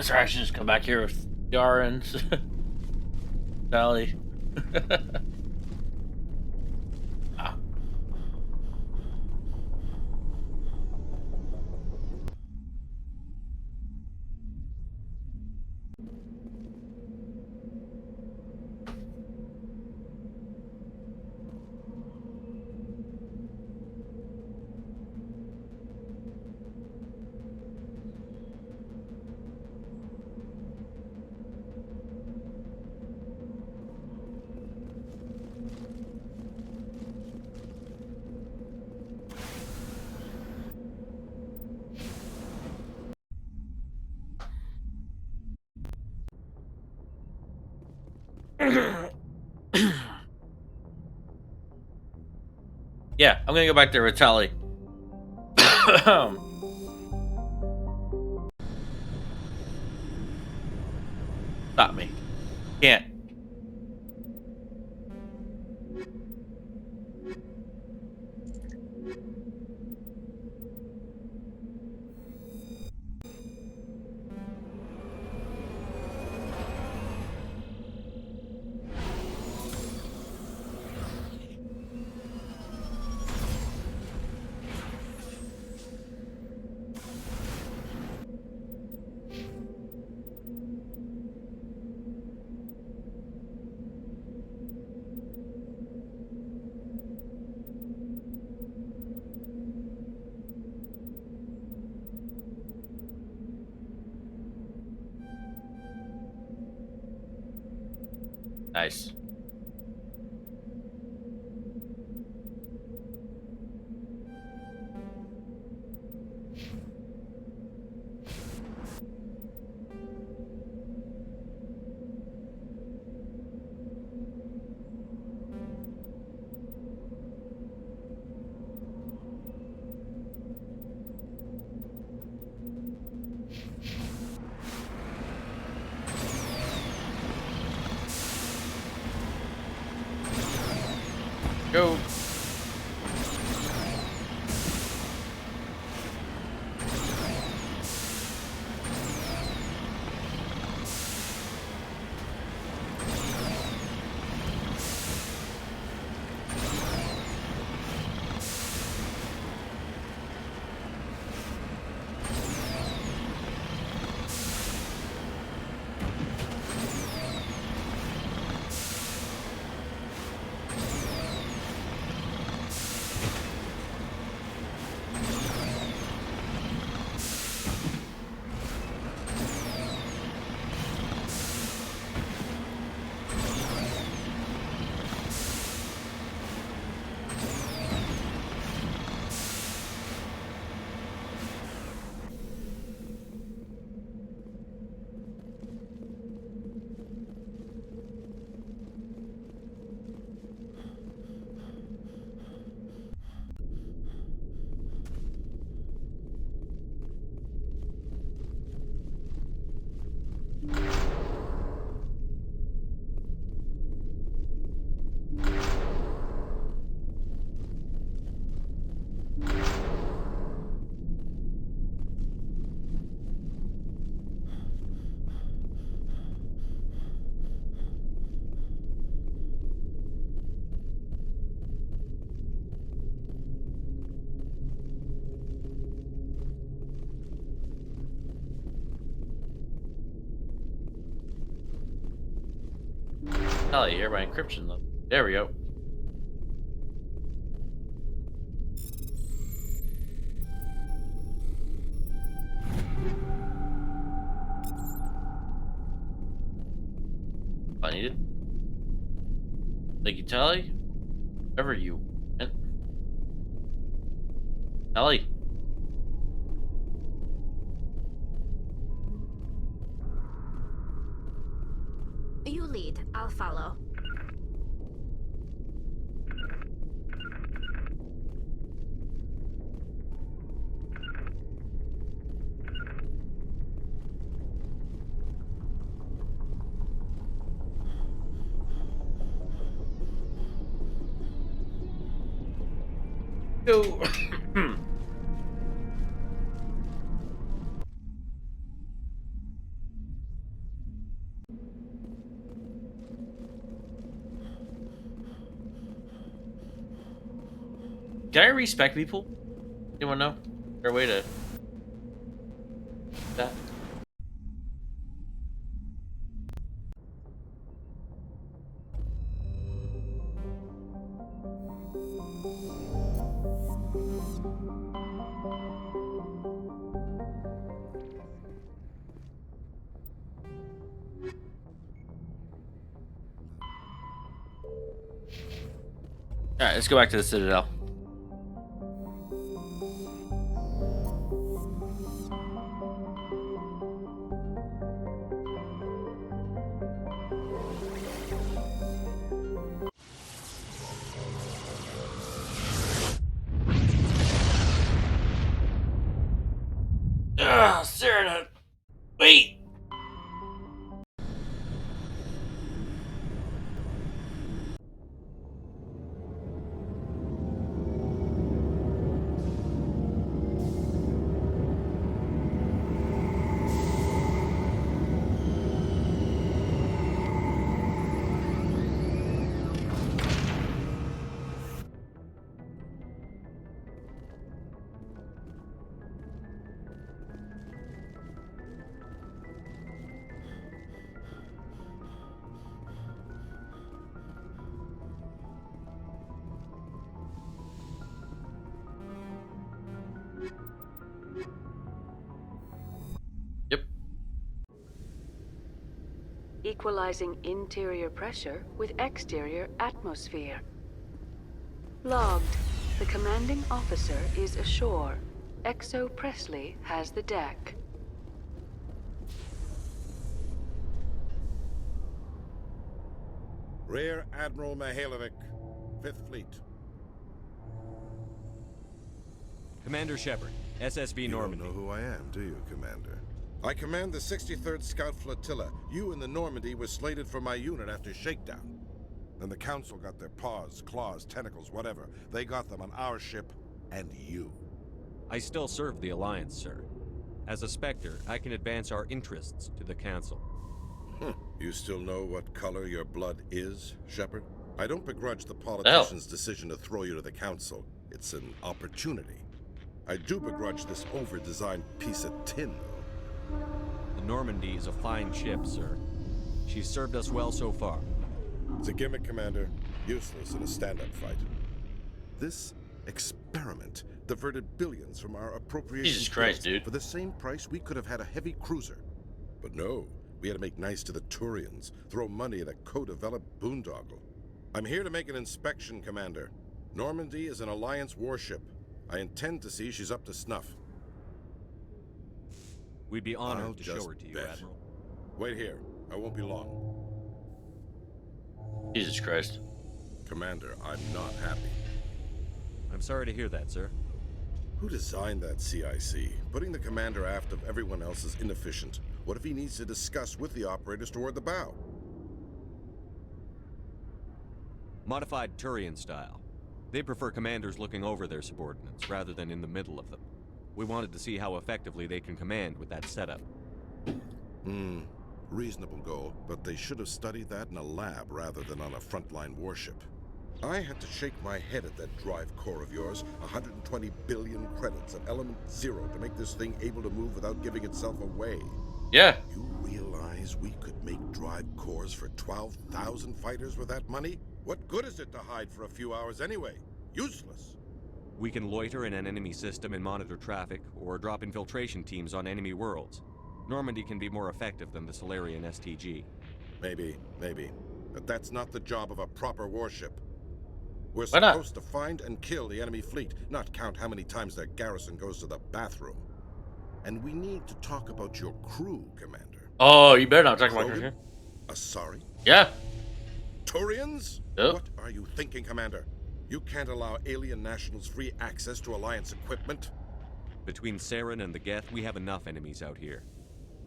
Sorry, I should just come back here with Yar and Sally. Ah. Yeah, I'm gonna go back there with Tali. Stop me. Can't. Nice. Go. Hell, you hear my encryption though. There we go. I needed. Thank you, Tally. Wherever you went. Tally. You lead. I'll follow. Go. Can I respec people? Anyone know? Is there a way to that? Alright, let's go back to the Citadel. Sarah, wait. Equalizing interior pressure with exterior atmosphere. Logged. The commanding officer is ashore. Exo Presley has the deck. Rear Admiral Mihailovic, 5th Fleet. Commander Shepard, SSV Normandy. You don't know who I am, do you, Commander? I command the 63rd Scout Flotilla. You and the Normandy were slated for my unit after shakedown. and the Council got their paws, claws, tentacles, whatever. They got them on our ship, and you. I still serve the Alliance, sir. As a Spectre, I can advance our interests to the Council. You still know what color your blood is, Shepard? I don't begrudge the politician's decision to throw you to the Council. It's an opportunity. I do begrudge this over-designed piece of tin, though. The Normandy is a fine ship, sir. She's served us well so far. It's a gimmick, Commander. Useless in a stand-up fight. This experiment diverted billions from our appropriations. Jesus Christ, dude. For the same price, we could have had a heavy cruiser. But no, we had to make nice to the Turians, throw money at a co-developed boondoggle. I'm here to make an inspection, Commander. Normandy is an Alliance warship. I intend to see she's up to snuff. We'd be honored to show her to you, bet. Admiral. Wait here. I won't be long. Jesus Christ. Commander, I'm not happy. I'm sorry to hear that, sir. Who designed that CIC? Putting the commander aft of everyone else is inefficient. What if he needs to discuss with the operators toward the bow? Modified Turian style. They prefer commanders looking over their subordinates, rather than in the middle of them. We wanted to see how effectively they can command with that setup. Reasonable goal, but they should have studied that in a lab rather than on a frontline warship. I had to shake my head at that drive core of yours. 120 billion credits at element 0 to make this thing able to move without giving itself away. Yeah. You realize we could make drive cores for 12,000 fighters with that money? What good is it to hide for a few hours anyway? Useless. We can loiter in an enemy system and monitor traffic, or drop infiltration teams on enemy worlds. Normandy can be more effective than the Solarian STG. Maybe. But that's not the job of a proper warship. We're supposed to find and kill the enemy fleet, not count how many times their garrison goes to the bathroom. And we need to talk about your crew, Commander. Oh, you better not talk about your crew. Asari? Yeah. Turians? Yep. What are you thinking, Commander? You can't allow alien nationals free access to Alliance equipment? Between Saren and the Geth, we have enough enemies out here.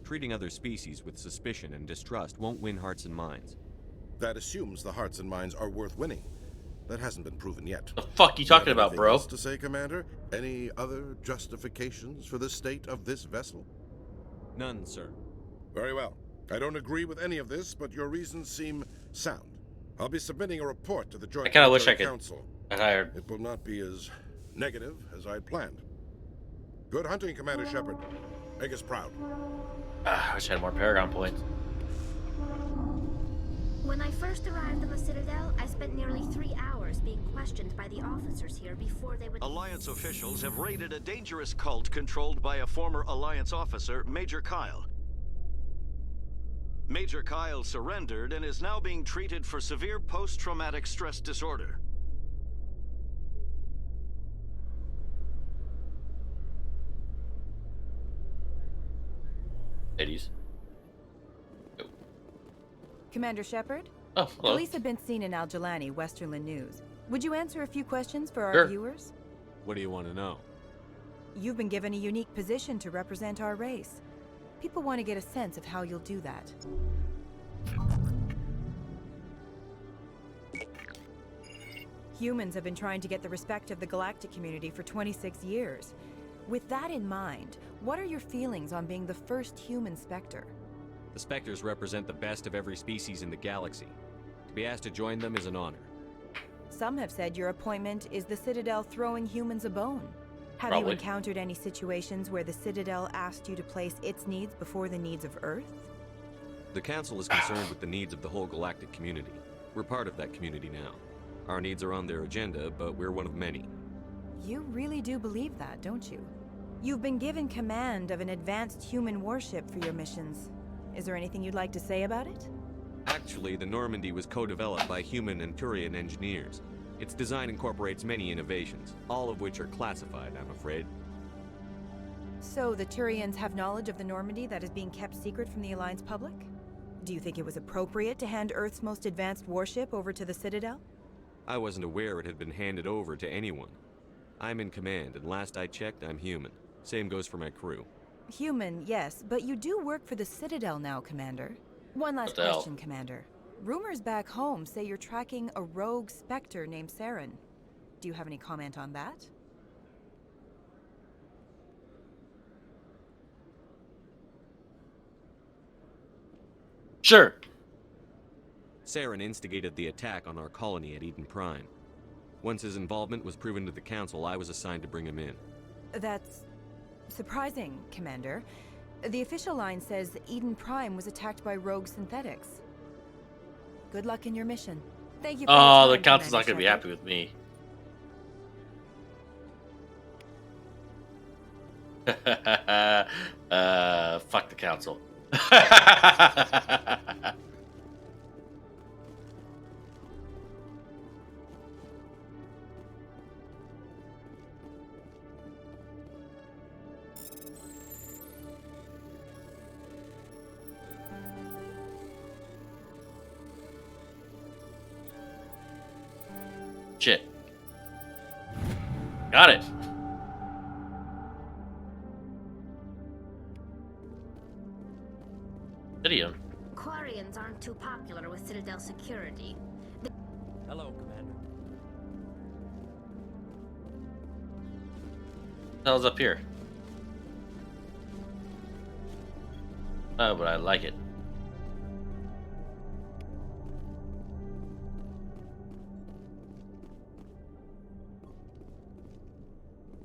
Treating other species with suspicion and distrust won't win hearts and minds. That assumes the hearts and minds are worth winning. That hasn't been proven yet. The fuck you talking about, bro? Else to say, Commander? Any other justifications for the state of this vessel? None, sir. Very well. I don't agree with any of this, but your reasons seem sound. I'll be submitting a report to the Joint Council. It will not be as negative as I'd planned. Good hunting, Commander Shepard. Make us proud. I wish I had more Paragon points. When I first arrived on the Citadel, I spent nearly 3 hours being questioned by the officers here before they would... Alliance officials have raided a dangerous cult controlled by a former Alliance officer, Major Kyle. Major Kyle surrendered and is now being treated for severe post-traumatic stress disorder. Ladies. Commander Shepard? Oh, hello. Elisa Bensine in Al-Jalani, Westerland News. Would you answer a few questions for our Sure. viewers? What do you want to know? You've been given a unique position to represent our race. People want to get a sense of how you'll do that. Humans have been trying to get the respect of the galactic community for 26 years. With that in mind, what are your feelings on being the first human Spectre? The Spectres represent the best of every species in the galaxy. To be asked to join them is an honor. Some have said your appointment is the Citadel throwing humans a bone. Have you encountered any situations where the Citadel asked you to place its needs before the needs of Earth? The Council is concerned with the needs of the whole galactic community. We're part of that community now. Our needs are on their agenda, but we're one of many. You really do believe that, don't you? You've been given command of an advanced human warship for your missions. Is there anything you'd like to say about it? Actually, the Normandy was co-developed by human and Turian engineers. Its design incorporates many innovations, all of which are classified, I'm afraid. So the Turians have knowledge of the Normandy that is being kept secret from the Alliance public? Do you think it was appropriate to hand Earth's most advanced warship over to the Citadel? I wasn't aware it had been handed over to anyone. I'm in command, and last I checked, I'm human. Same goes for my crew. Human, yes, but you do work for the Citadel now, Commander. One last question, Commander. Rumors back home say you're tracking a rogue Spectre named Saren. Do you have any comment on that? Sure. Saren instigated the attack on our colony at Eden Prime. Once his involvement was proven to the Council, I was assigned to bring him in. That's surprising, Commander. The official line says Eden Prime was attacked by rogue synthetics. Good luck in your mission. Thank you for your time, the Council's not Commander going to be happy with me. Fuck the Council. Shit. Got it. Video. Quarians aren't too popular with Citadel security. Hello, Commander. What the hell's up here? Oh, but I like it.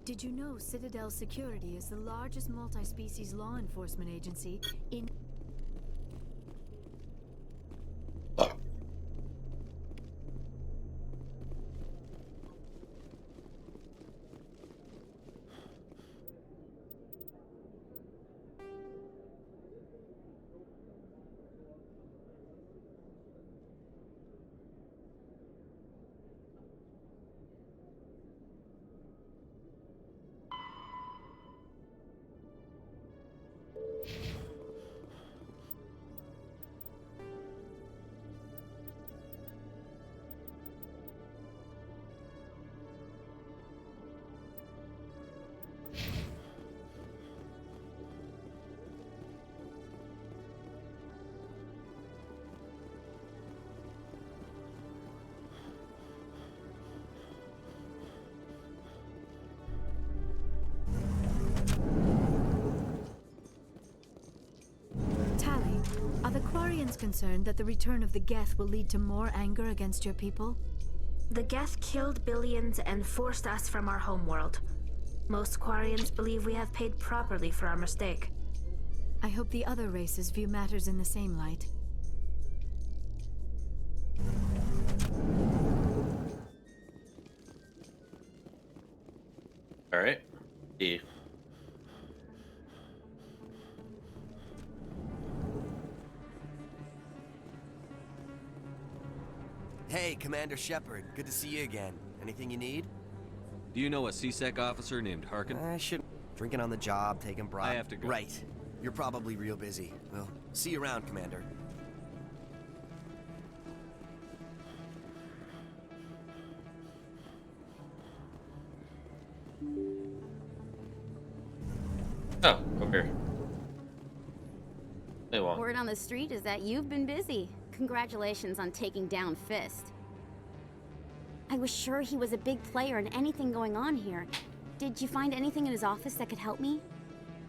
Did you know Citadel Security is the largest multi-species law enforcement agency in... Tali, are the Quarians concerned that the return of the Geth will lead to more anger against your people? The Geth killed billions and forced us from our homeworld. Most Quarians believe we have paid properly for our mistake. I hope the other races view matters in the same light. All right. E. Hey, Commander Shepard. Good to see you again. Anything you need? Do you know a CSEC officer named Harkin? I should. Drinking on the job, taking bribes. I have to go. Right. You're probably real busy. Well, see you around, Commander. Oh, over here. They won't. Word on the street is that you've been busy. Congratulations on taking down Fist. I was sure he was a big player in anything going on here. Did you find anything in his office that could help me?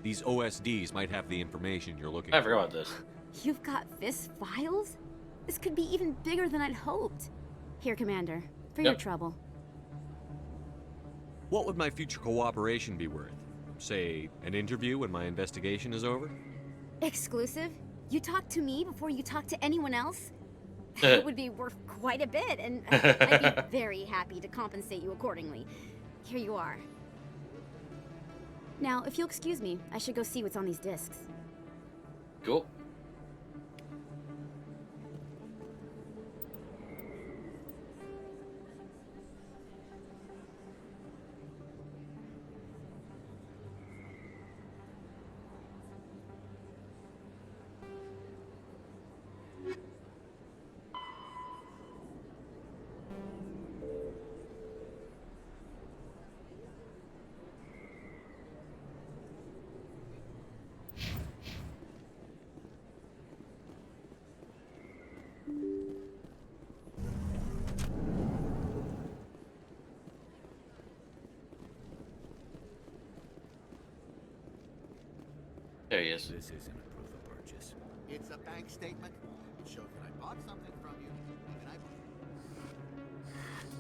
These OSDs might have the information you're looking for. I forgot about this. You've got Fist files? This could be even bigger than I'd hoped. Here, Commander, for your trouble. What would my future cooperation be worth? Say, an interview when my investigation is over? Exclusive? You talk to me before you talk to anyone else? That would be worth quite a bit, and I'd be very happy to compensate you accordingly. Here you are. Now, if you'll excuse me, I should go see what's on these discs. Cool. There he is. This isn't a proof of purchase. It's a bank statement. It shows that I bought something from you.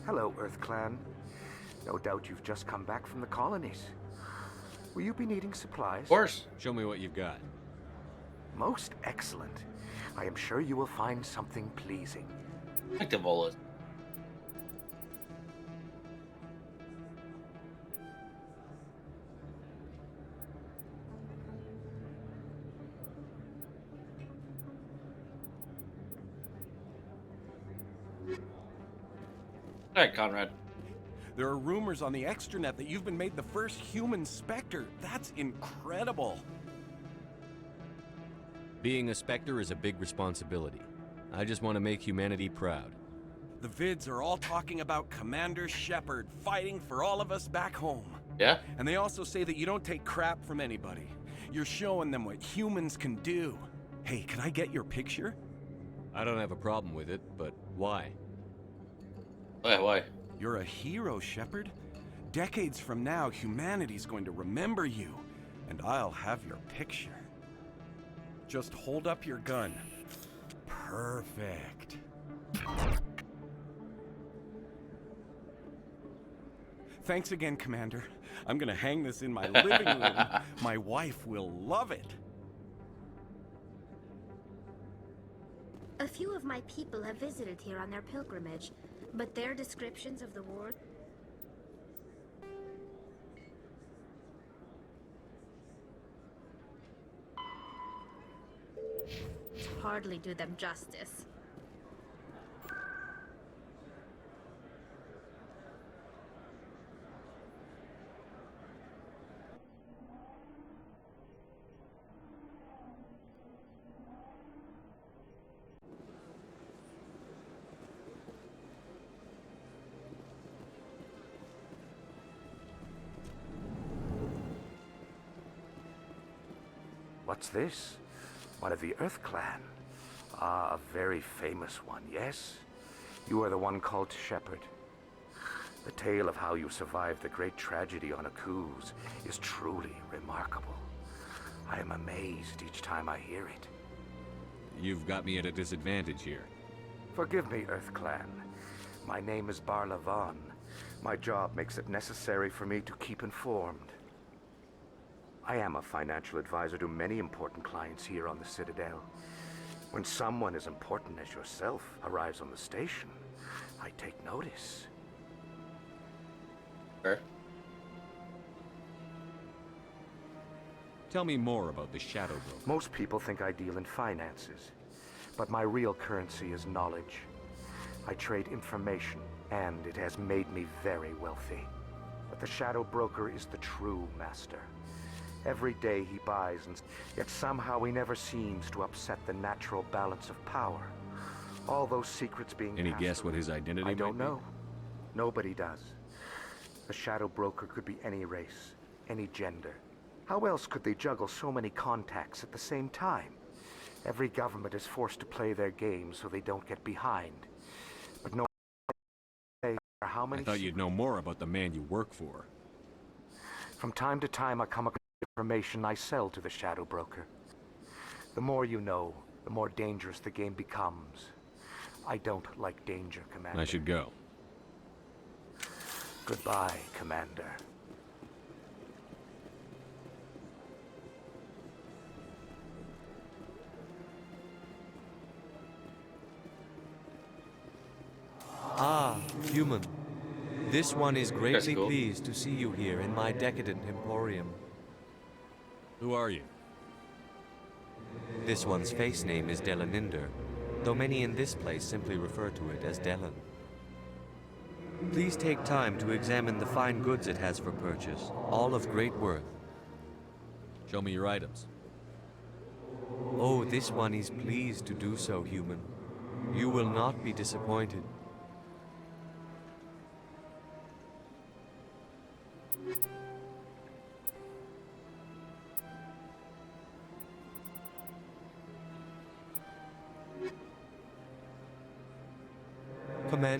Hello, Earth Clan. No doubt you've just come back from the colonies. Will you be needing supplies? Of course. Show me what you've got. Most excellent. I am sure you will find something pleasing. Like the Volas. All right, Conrad. There are rumors on the extranet that you've been made the first human Spectre. That's incredible. Being a Spectre is a big responsibility. I just want to make humanity proud. The vids are all talking about Commander Shepard fighting for all of us back home. Yeah? And they also say that you don't take crap from anybody. You're showing them what humans can do. Hey, can I get your picture? I don't have a problem with it, but why? Why? You're a hero, Shepard. Decades from now, humanity's going to remember you, and I'll have your picture. Just hold up your gun. Perfect. Thanks again, Commander. I'm gonna hang this in my living room. My wife will love it. A few of my people have visited here on their pilgrimage, but their descriptions of the war hardly do them justice. What's this? One of the Earth Clan. Ah, a very famous one, yes? You are the one called Shepard. The tale of how you survived the great tragedy on Akuz is truly remarkable. I am amazed each time I hear it. You've got me at a disadvantage here. Forgive me, Earth Clan. My name is Barla Vaughn. My job makes it necessary for me to keep informed. I am a financial advisor to many important clients here on the Citadel. When someone as important as yourself arrives on the station, I take notice. Sure. Tell me more about the Shadow Broker. Most people think I deal in finances, but my real currency is knowledge. I trade information, and it has made me very wealthy. But the Shadow Broker is the true master. Every day he buys, and yet somehow he never seems to upset the natural balance of power. All those secrets being Any passed guess what his identity I might don't be? know. Nobody does. The Shadow Broker could be any race, any gender. How else could they juggle so many contacts at the same time? Every government is forced to play their game so they don't get behind. But no matter how many I thought you'd know more about the man you work for. From time to time I come across information I sell to the Shadow Broker. The more you know, the more dangerous the game becomes. I don't like danger, Commander. I should go. Goodbye, Commander. Ah, human. This one is greatly cool. pleased to see you here in my decadent emporium. Who are you? This one's face name is Delaninder, though many in this place simply refer to it as Delan. Please take time to examine the fine goods it has for purchase, all of great worth. Show me your items. Oh, this one is pleased to do so, human. You will not be disappointed.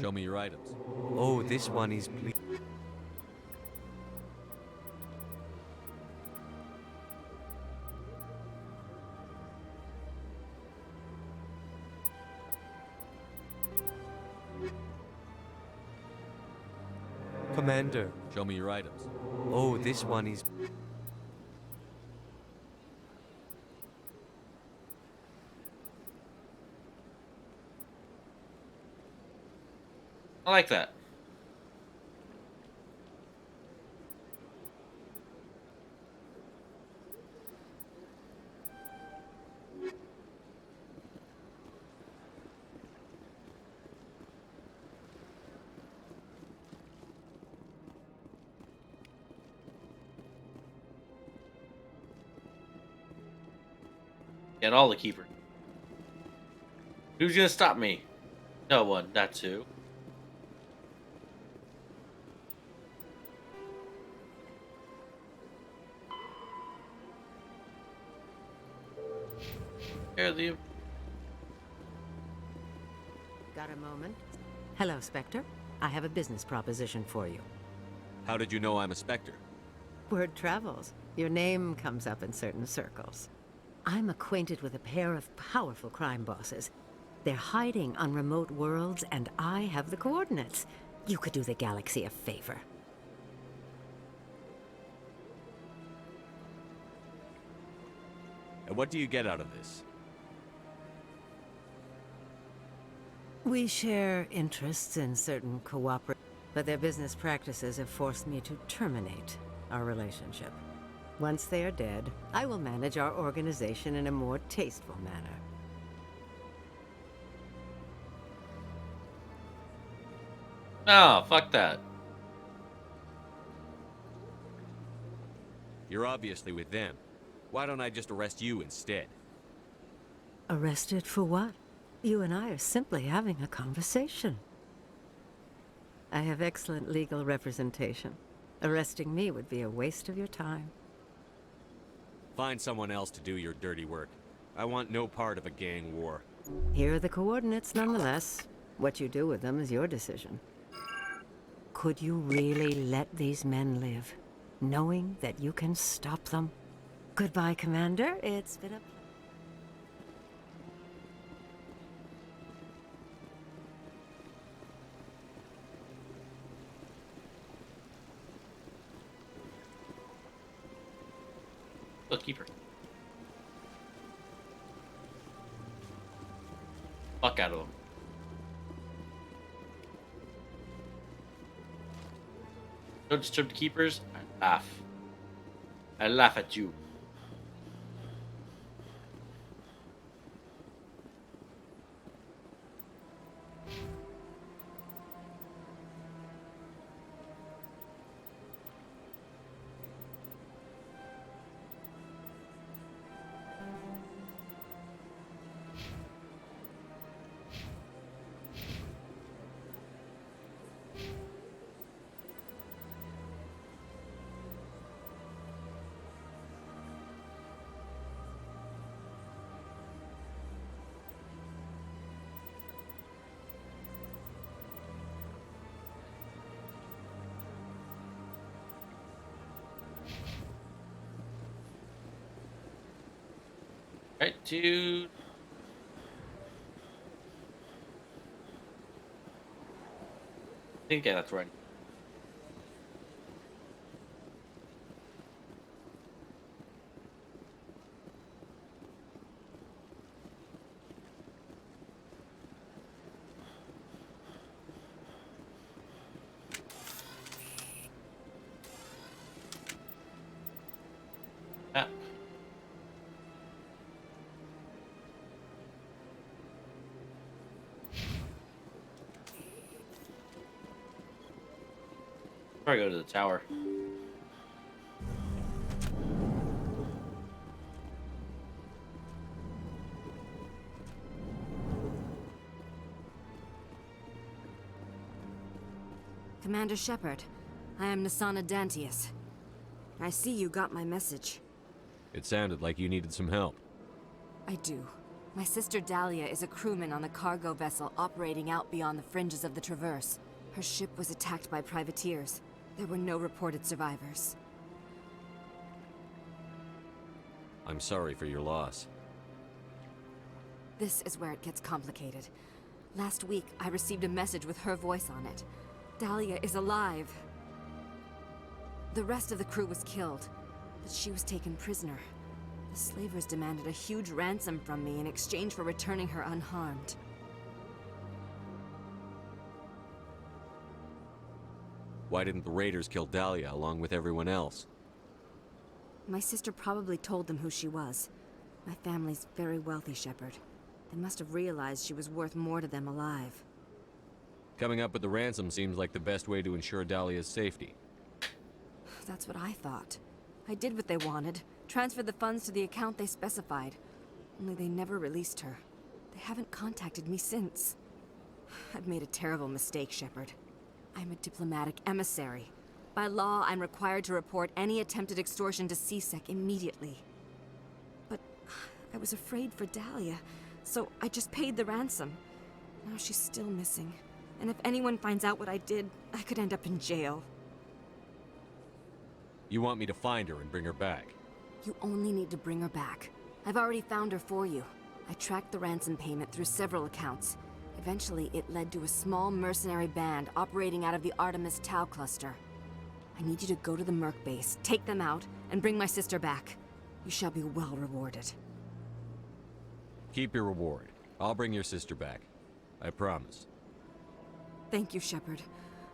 Show me your items. Oh, this one is pleased. Commander. Show me your items. Oh, this one is... I like that. Get all the keepers. Who's gonna stop me? No one. That's who. The... Got a moment? Hello, Spectre. I have a business proposition for you. How did you know I'm a Spectre? Word travels. Your name comes up in certain circles. I'm acquainted with a pair of powerful crime bosses. They're hiding on remote worlds, and I have the coordinates. You could do the galaxy a favor. And what do you get out of this? We share interests in certain cooperatives, but their business practices have forced me to terminate our relationship. Once they are dead, I will manage our organization in a more tasteful manner. No, fuck that. You're obviously with them. Why don't I just arrest you instead? Arrested for what? You and I are simply having a conversation. I have excellent legal representation. Arresting me would be a waste of your time. Find someone else to do your dirty work. I want no part of a gang war. Here are the coordinates nonetheless. What you do with them is your decision. Could you really let these men live, knowing that you can stop them? Goodbye, Commander. It's been a... Keeper. Fuck out of them. Don't disturb the keepers. I laugh. I laugh at you. Right, dude. I think that's right. Ah. Probably go to the tower. Commander Shepard, I am Nasana Dantius. I see you got my message. It sounded like you needed some help. I do. My sister Dahlia is a crewman on a cargo vessel operating out beyond the fringes of the Traverse. Her ship was attacked by privateers. There were no reported survivors. I'm sorry for your loss. This is where it gets complicated. Last week, I received a message with her voice on it. Dahlia is alive. The rest of the crew was killed, but she was taken prisoner. The slavers demanded a huge ransom from me in exchange for returning her unharmed. Why didn't the raiders kill Dahlia along with everyone else? My sister probably told them who she was. My family's very wealthy, Shepard. They must have realized she was worth more to them alive. Coming up with the ransom seems like the best way to ensure Dahlia's safety. That's what I thought. I did what they wanted, transferred the funds to the account they specified. Only they never released her. They haven't contacted me since. I've made a terrible mistake, Shepard. I'm a diplomatic emissary. By law, I'm required to report any attempted extortion to C-Sec immediately. But I was afraid for Dahlia, so I just paid the ransom. Now she's still missing. And if anyone finds out what I did, I could end up in jail. You want me to find her and bring her back? You only need to bring her back. I've already found her for you. I tracked the ransom payment through several accounts. Eventually, it led to a small mercenary band operating out of the Artemis Tau cluster. I need you to go to the Merc base, take them out, and bring my sister back. You shall be well rewarded. Keep your reward. I'll bring your sister back. I promise. Thank you, Shepard.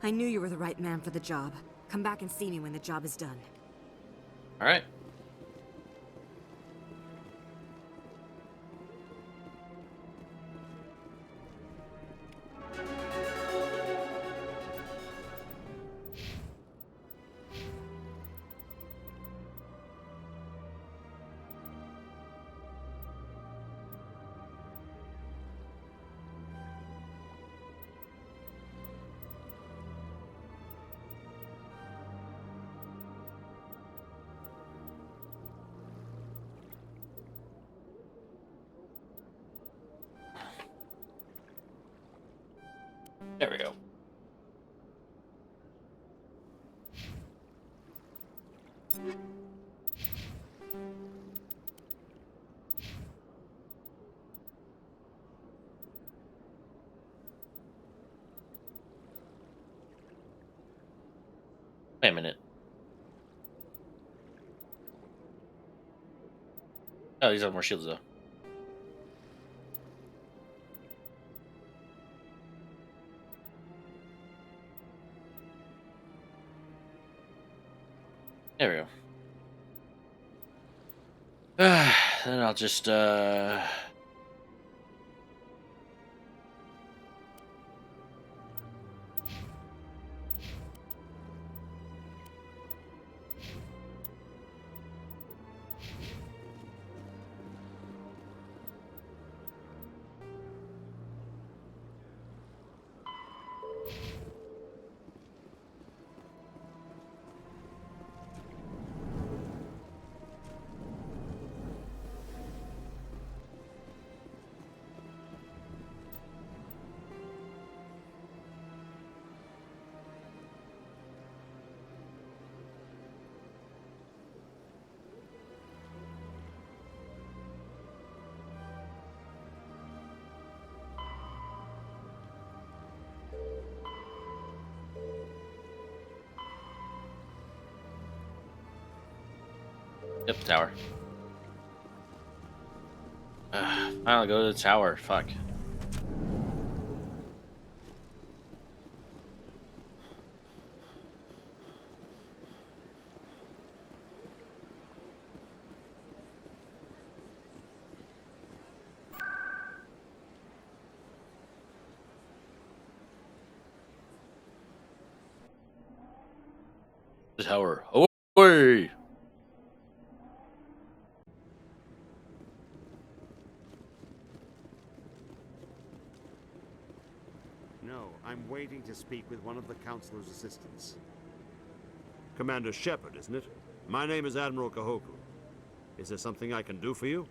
I knew you were the right man for the job. Come back and see me when the job is done. All right. There we go. Wait a minute. Oh, these have more shields though. There we go. Then I'll just Yep, tower. Finally go to the tower. Fuck. The tower. Away! No, I'm waiting to speak with one of the Councilor's assistants. Commander Shepard, isn't it? My name is Admiral Kahoku. Is there something I can do for you?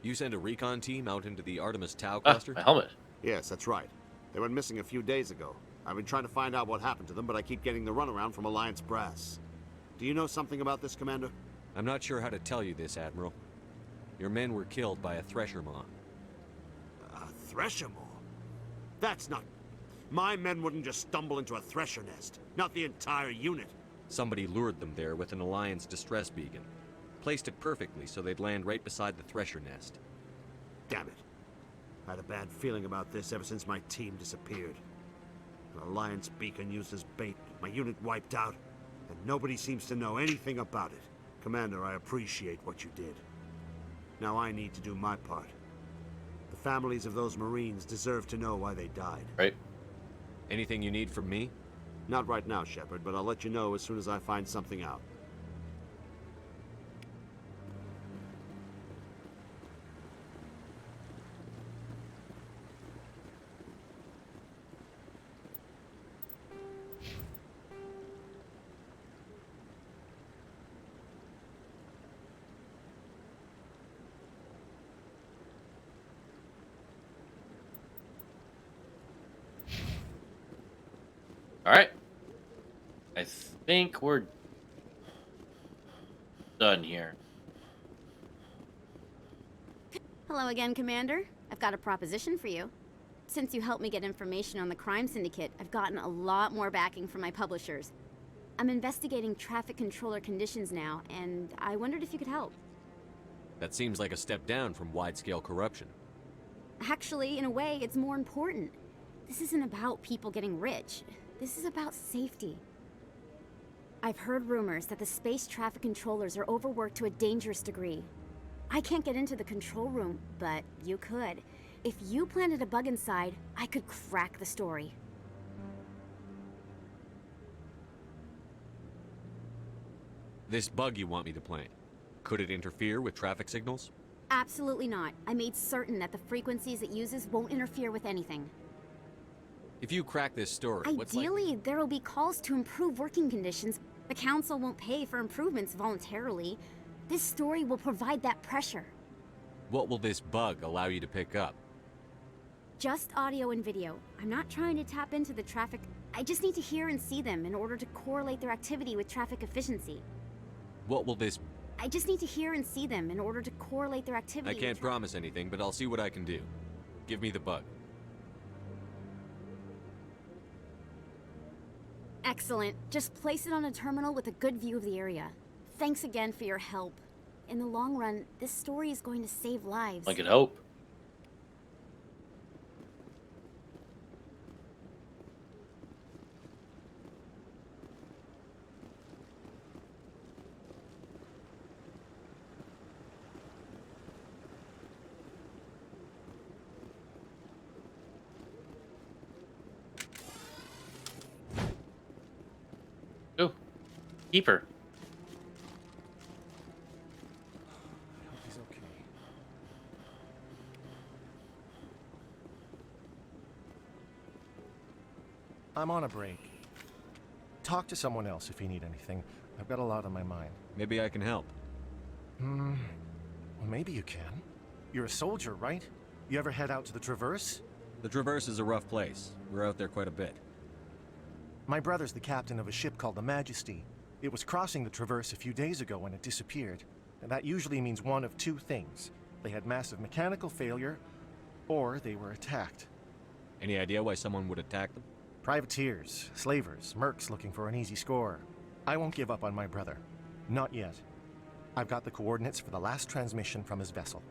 You sent a recon team out into the Artemis Tau cluster? My helmet. Yes, that's right. They went missing a few days ago. I've been trying to find out what happened to them, but I keep getting the runaround from Alliance brass. Do you know something about this, Commander? I'm not sure how to tell you this, Admiral. Your men were killed by a Thresher Maw. A Thresher Maw? That's not... My men wouldn't just stumble into a Thresher nest. Not the entire unit. Somebody lured them there with an Alliance distress beacon. Placed it perfectly so they'd land right beside the Thresher nest. Damn it. I had a bad feeling about this ever since my team disappeared. An Alliance beacon used as bait, my unit wiped out, and nobody seems to know anything about it. Commander, I appreciate what you did. Now I need to do my part. The families of those Marines deserve to know why they died. Right. Anything you need from me? Not right now, Shepard, but I'll let you know as soon as I find something out. All right. I think we're done here. Hello again, Commander. I've got a proposition for you. Since you helped me get information on the crime syndicate, I've gotten a lot more backing from my publishers. I'm investigating traffic controller conditions now, and I wondered if you could help. That seems like a step down from wide-scale corruption. Actually, in a way, it's more important. This isn't about people getting rich. This is about safety. I've heard rumors that the space traffic controllers are overworked to a dangerous degree. I can't get into the control room, but you could. If you planted a bug inside, I could crack the story. This bug you want me to plant, could it interfere with traffic signals? Absolutely not. I made certain that the frequencies it uses won't interfere with anything. If you crack this story, Ideally, there will be calls to improve working conditions. The Council won't pay for improvements voluntarily. This story will provide that pressure. What will this bug allow you to pick up? Just audio and video. I'm not trying to tap into the traffic. I just need to hear and see them in order to correlate their activity with traffic efficiency. What will this... I just need to hear and see them in order to correlate their activity I can't promise anything, but I'll see what I can do. Give me the bug. Excellent. Just place it on a terminal with a good view of the area. Thanks again for your help. In the long run, this story is going to save lives. I could hope. Ooh, keeper. He's okay. I'm on a break. Talk to someone else if you need anything. I've got a lot on my mind. Maybe I can help. Well, maybe you can. You're a soldier, right? You ever head out to the Traverse? The Traverse is a rough place. We're out there quite a bit. My brother's the captain of a ship called the Majesty. It was crossing the Traverse a few days ago when it disappeared. And that usually means one of two things. They had massive mechanical failure, or they were attacked. Any idea why someone would attack them? Privateers, slavers, mercs looking for an easy score. I won't give up on my brother. Not yet. I've got the coordinates for the last transmission from his vessel.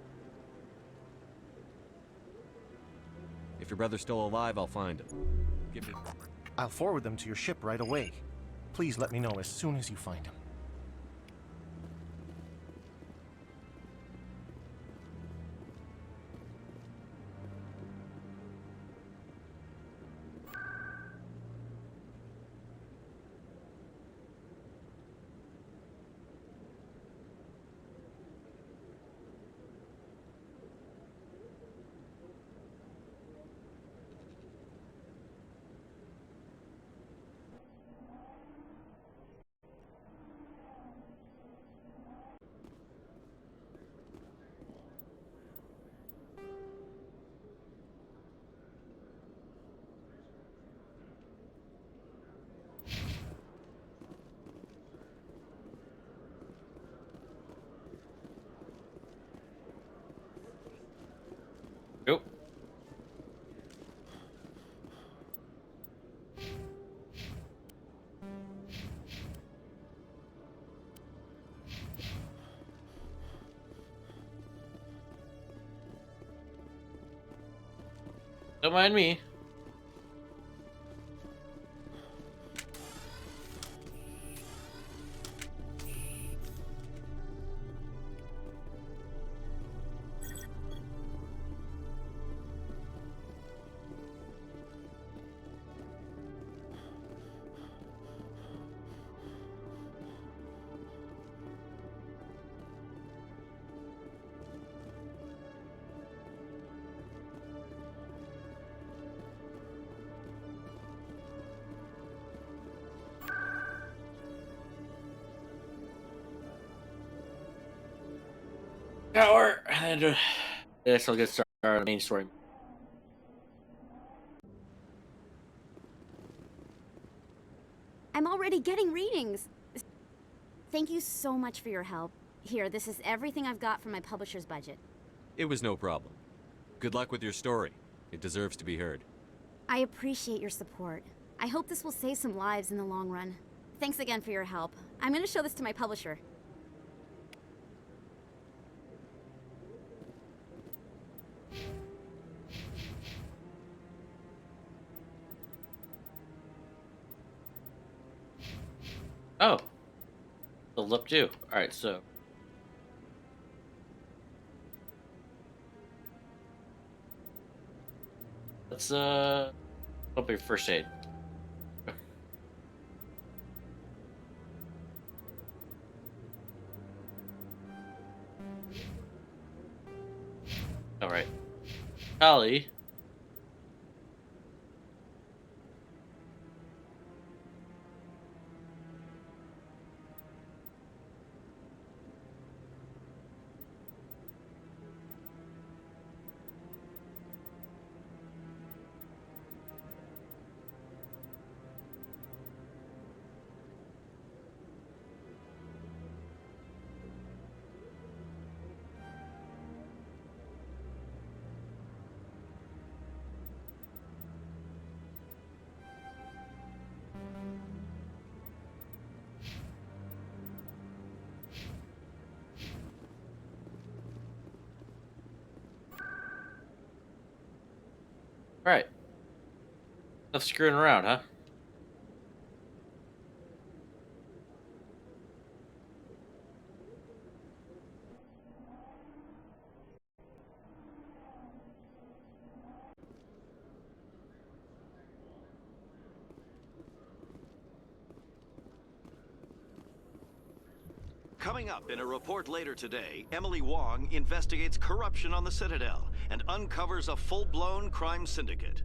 If your brother's still alive, I'll find him. Give me... I'll forward them to your ship right away. Please let me know as soon as you find him. Don't mind me. Hour and I guess I'll get started on the main story. I'm already getting readings. Thank you so much for your help. Here, this is everything I've got from my publisher's budget. It was no problem. Good luck with your story. It deserves to be heard. I appreciate your support. I hope this will save some lives in the long run. Thanks again for your help. I'm going to show this to my publisher. Oh. The lip too. Alright, so. Let's open your first aid. Alright. Callie. Right. Enough screwing around, huh? Coming up in a report later today, Emily Wong investigates corruption on the Citadel and uncovers a full-blown crime syndicate.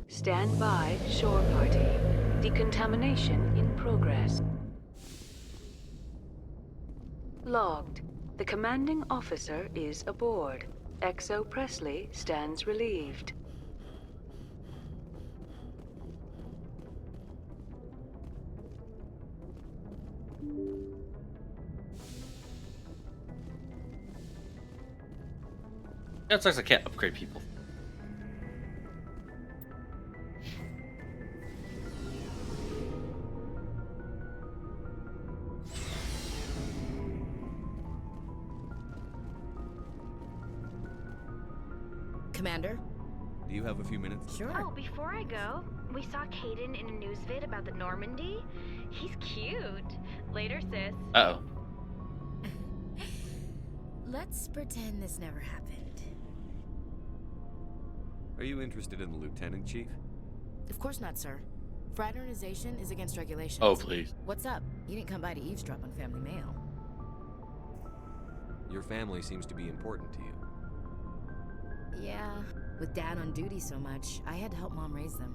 Stand by, shore party. Decontamination in progress. Logged. The commanding officer is aboard. XO Presley stands relieved. That sucks. I can't upgrade people. Commander? Do you have a few minutes? Sure. Oh, before I go, we saw Caden in a news vid about the Normandy. He's cute. Later, sis. Uh-oh. Let's pretend this never happened. Are you interested in the Lieutenant, Chief? Of course not, sir. Fraternization is against regulations. Oh, please. What's up? You didn't come by to eavesdrop on family mail. Your family seems to be important to you. Yeah. With Dad on duty so much, I had to help Mom raise them.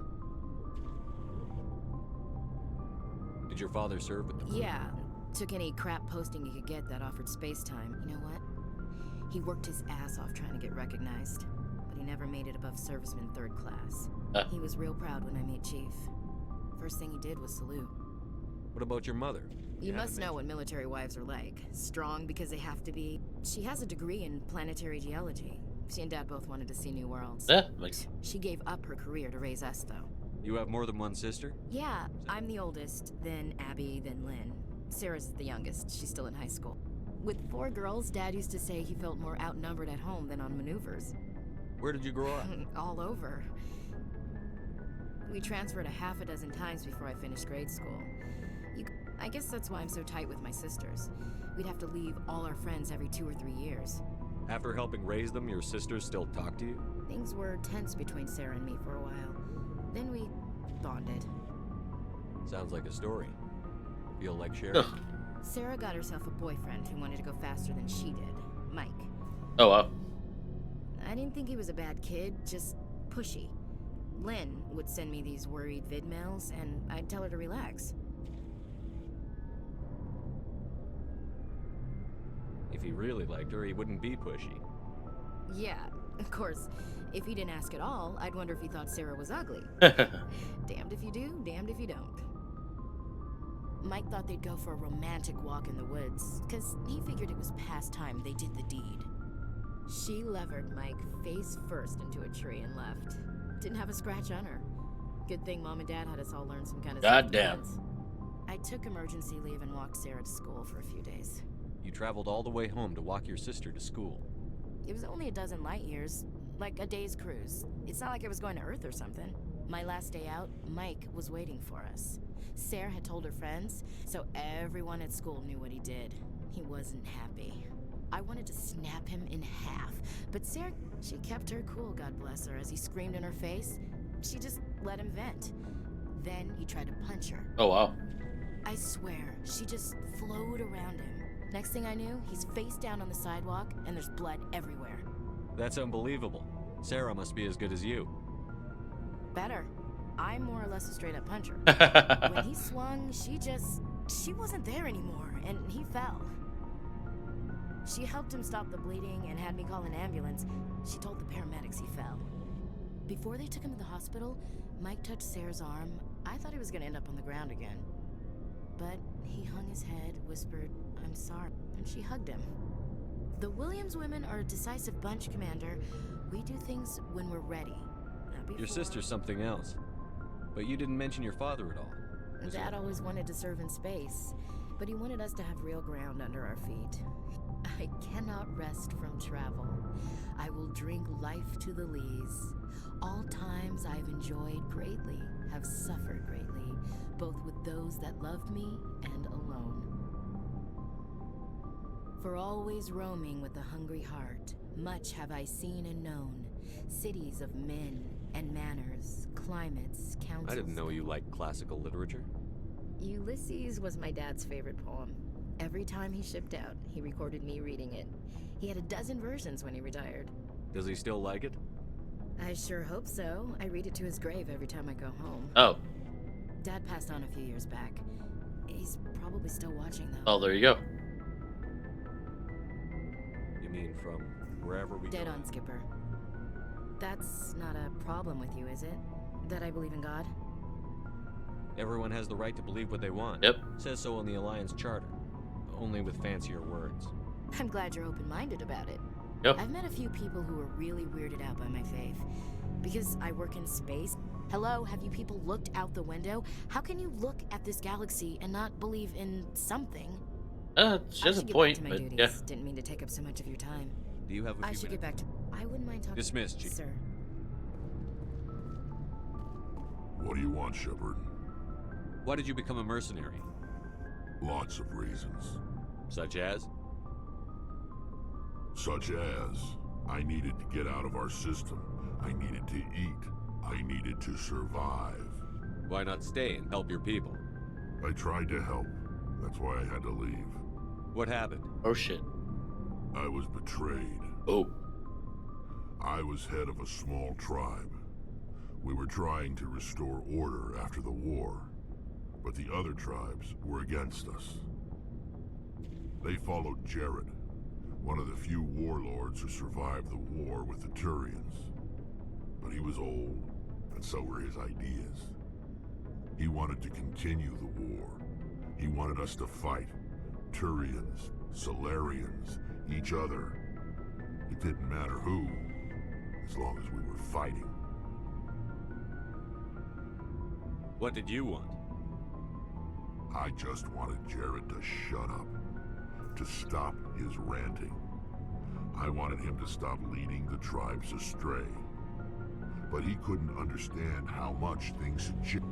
Did your father serve with them? Yeah. Took any crap posting he could get that offered space time. You know what? He worked his ass off trying to get recognized, but he never made it above serviceman 3rd class. He was real proud when I met Chief. First thing he did was salute. What about your mother? You must know what military wives are like. Strong because they have to be. She has a degree in planetary geology. She and Dad both wanted to see new worlds. Yeah, She gave up her career to raise us, though. You have more than one sister? Yeah, I'm the oldest, then Abby, then Lynn. Sarah's the youngest. She's still in high school. With 4 girls, Dad used to say he felt more outnumbered at home than on maneuvers. Where did you grow up? All over. We transferred a half a dozen times before I finished grade school. I guess that's why I'm so tight with my sisters. We'd have to leave all our friends every 2 or 3 years. After helping raise them, your sisters still talk to you? Things were tense between Sarah and me for a while. Then we bonded. Sounds like a story. Feel like sharing? Sarah got herself a boyfriend who wanted to go faster than she did, Mike. Oh, wow. I didn't think he was a bad kid, just pushy. Lynn would send me these worried vid mails, and I'd tell her to relax. If he really liked her, he wouldn't be pushy. Yeah, of course. If he didn't ask at all, I'd wonder if he thought Sarah was ugly. Damned if you do, damned if you don't. Mike thought they'd go for a romantic walk in the woods, because he figured it was past time they did the deed. She levered Mike face first into a tree and left. Didn't have a scratch on her. Good thing Mom and Dad had us all learn some kind of Goddamn. self-defense. I took emergency leave and walked Sarah to school for a few days. You traveled all the way home to walk your sister to school. It was only a dozen light years, like a day's cruise. It's not like I was going to Earth or something. My last day out, Mike was waiting for us. Sarah had told her friends, so everyone at school knew what he did. He wasn't happy. I wanted to snap him in half, but Sarah, she kept her cool, God bless her, as he screamed in her face. She just let him vent. Then he tried to punch her. Oh, wow. I swear, she just flowed around him. Next thing I knew, he's face down on the sidewalk, and there's blood everywhere. That's unbelievable. Sarah must be as good as you. Better. I'm more or less a straight-up puncher. When he swung, she wasn't there anymore, and he fell. She helped him stop the bleeding and had me call an ambulance. She told the paramedics he fell. Before they took him to the hospital, Mike touched Sarah's arm. I thought he was gonna end up on the ground again. But he hung his head, whispered, "I'm sorry," and she hugged him. The Williams women are a decisive bunch, Commander. We do things when we're ready. Your sister's something else. But you didn't mention your father at all. Dad always wanted to serve in space, but he wanted us to have real ground under our feet. I cannot rest from travel. I will drink life to the lees. All times I've enjoyed greatly, have suffered greatly, both with those that loved me and alone. For always roaming with a hungry heart, much have I seen and known, cities of men and manners, climates, councils. I didn't know you liked classical literature. Ulysses was my dad's favorite poem. Every time he shipped out, he recorded me reading it. He had a dozen versions when he retired. Does he still like it? I sure hope so. I read it to his grave every time I go home. Oh. Dad passed on a few years back. He's probably still watching, though. Oh, there you go. You mean from wherever we Dead go? on, Skipper. That's not a problem with you, is it? That I believe in God? Everyone has the right to believe what they want. Yep. Says so in the Alliance Charter. Only with fancier words. I'm glad you're open-minded about it. Yep. I've met a few people who are really weirded out by my faith. Because I work in space. Hello, have you people looked out the window? How can you look at this galaxy and not believe in something? She has a point, but yeah. Didn't mean to take up so much of your time. Do you have a few I should minutes? get back to... I wouldn't mind talking... Dismissed, Chief. Sir. What do you want, Shepard? Why did you become a mercenary? Lots of reasons. Such as? Such as, I needed to get out of our system. I needed to eat. I needed to survive. Why not stay and help your people? I tried to help. That's why I had to leave. What happened? Oh, shit. I was betrayed. Oh. I was head of a small tribe. We were trying to restore order after the war, but the other tribes were against us. They followed Jared, one of the few warlords who survived the war with the Turians. But he was old, and so were his ideas. He wanted to continue the war. He wanted us to fight. Turians, Solarians, each other. It didn't matter who, as long as we were fighting. What did you want? I just wanted Jared to shut up, to stop his ranting. I wanted him to stop leading the tribes astray. But he couldn't understand how much things had changed.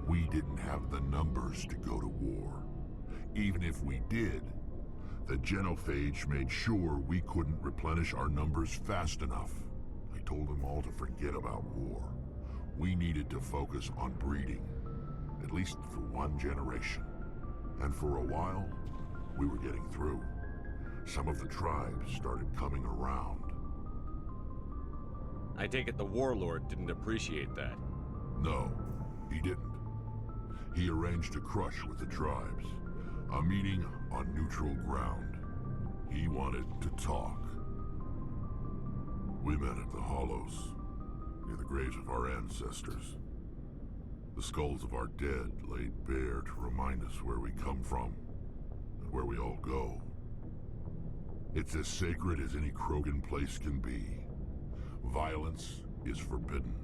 We didn't have the numbers to go to war. Even if we did, the genophage made sure we couldn't replenish our numbers fast enough. I told them all to forget about war. We needed to focus on breeding, at least for one generation. And for a while, we were getting through. Some of the tribes started coming around. I take it the warlord didn't appreciate that. No, he didn't. He arranged a crush with the tribes, a meeting on neutral ground. He wanted to talk. We met at the Hollows, near the graves of our ancestors. The skulls of our dead laid bare to remind us where we come from, and where we all go. It's as sacred as any Krogan place can be. Violence is forbidden.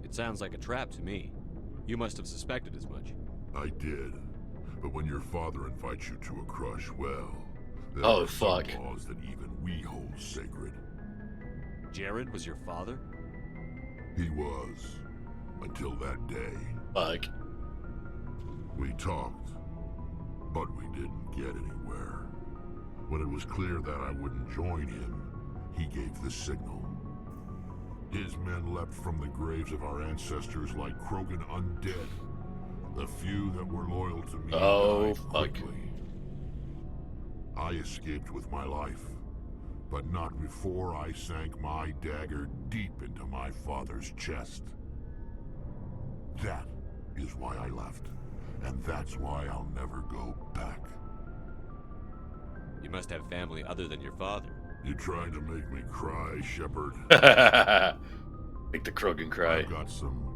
It sounds like a trap to me. You must have suspected as much. I did. But when your father invites you to a crush, well, there Oh, are some fuck. laws that even we hold sacred. Jared was your father? He was. Until that day. Fuck. We talked, but we didn't get anywhere. When it was clear that I wouldn't join him, he gave the signal. His men leapt from the graves of our ancestors like Krogan undead. The few that were loyal to me died quickly. I escaped with my life, but not before I sank my dagger deep into my father's chest. That is why I left, and that's why I'll never go back. You must have family other than your father. You trying to make me cry, Shepard? Make the Krogan cry. I've got some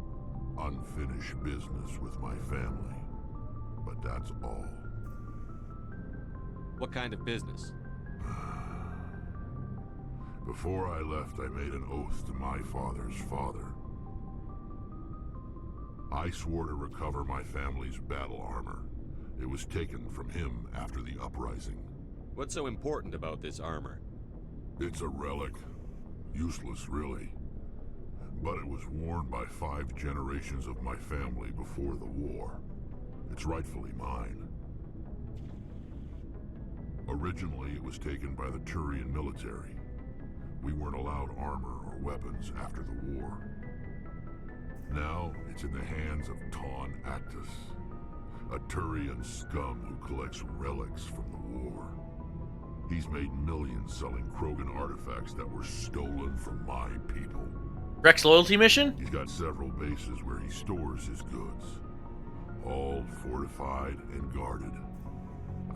unfinished business with my family, but that's all. What kind of business? Before I left, I made an oath to my father's father. I swore to recover my family's battle armor. It was taken from him after the uprising. What's so important about this armor? It's a relic. Useless, really. But it was worn by 5 generations of my family before the war. It's rightfully mine. Originally, it was taken by the Turian military. We weren't allowed armor or weapons after the war. Now, it's in the hands of Taun Actus, a Turian scum who collects relics from the war. He's made millions selling Krogan artifacts that were stolen from my people. Rex loyalty mission? He's got several bases where he stores his goods. All fortified and guarded.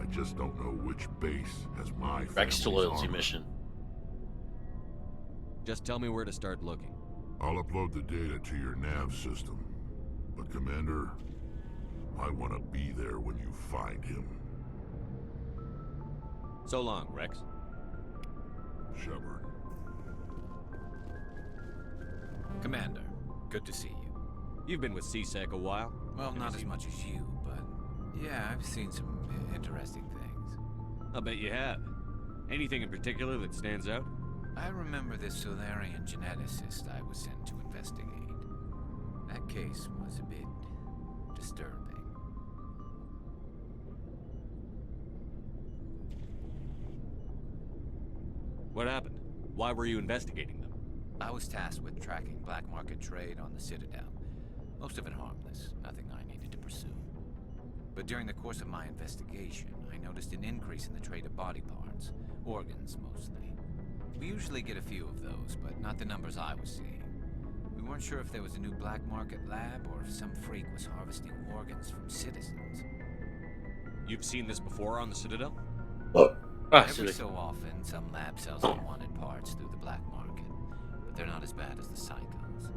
I just don't know which base has my Rex to family's loyalty armor. mission. Just tell me where to start looking. I'll upload the data to your nav system. But Commander, I want to be there when you find him. So long, Rex. Shepard. Commander, good to see you. You've been with CSEC a while. Well, not as much as you, but yeah, I've seen some interesting things. I'll bet you have. Anything in particular that stands out? I remember this Solarian geneticist I was sent to investigate. That case was a bit disturbing. What happened? Why were you investigating them? I was tasked with tracking black market trade on the Citadel. Most of it harmless, nothing I needed to pursue. But during the course of my investigation, I noticed an increase in the trade of body parts, organs mostly. We usually get a few of those, but not the numbers I was seeing. We weren't sure if there was a new black market lab or if some freak was harvesting organs from citizens. You've seen this before on the Citadel? Every so often, some lab sells unwanted parts through the black market, but they're not as bad as the Psychos.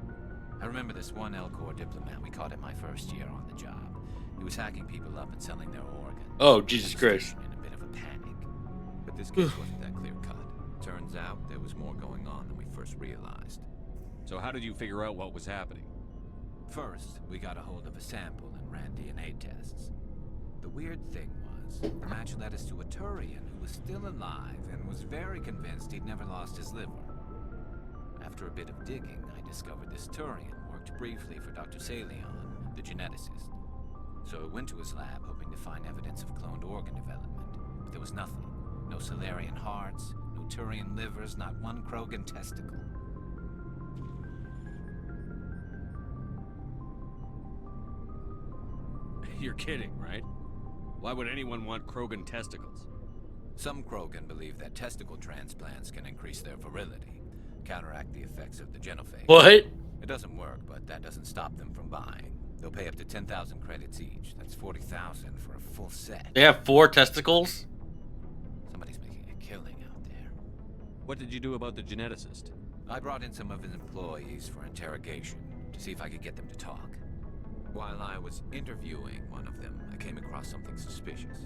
I remember this one Elcor diplomat we caught in my first year on the job. He was hacking people up and selling their organs. Oh, Jesus Christ. In a bit of a panic. But this case wasn't that clear cut. Turns out there was more going on than we first realized. So how did you figure out what was happening? First, we got a hold of a sample and ran DNA tests. The weird thing was, the match led us to a Turian who was still alive and was very convinced he'd never lost his liver. After a bit of digging, I discovered this Turian worked briefly for Dr. Salion, the geneticist. So I went to his lab hoping to find evidence of cloned organ development, but there was nothing. No Salarian hearts, no Turian livers, not one Krogan testicle. You're kidding, right? Why would anyone want Krogan testicles? Some Krogan believe that testicle transplants can increase their virility, counteract the effects of the genophage. What? It doesn't work, but that doesn't stop them from buying. They'll pay up to 10,000 credits each. That's 40,000 for a full set. They have 4 testicles? Somebody's making a killing out there. What did you do about the geneticist? I brought in some of his employees for interrogation to see if I could get them to talk. While I was interviewing one of them, I came across something suspicious.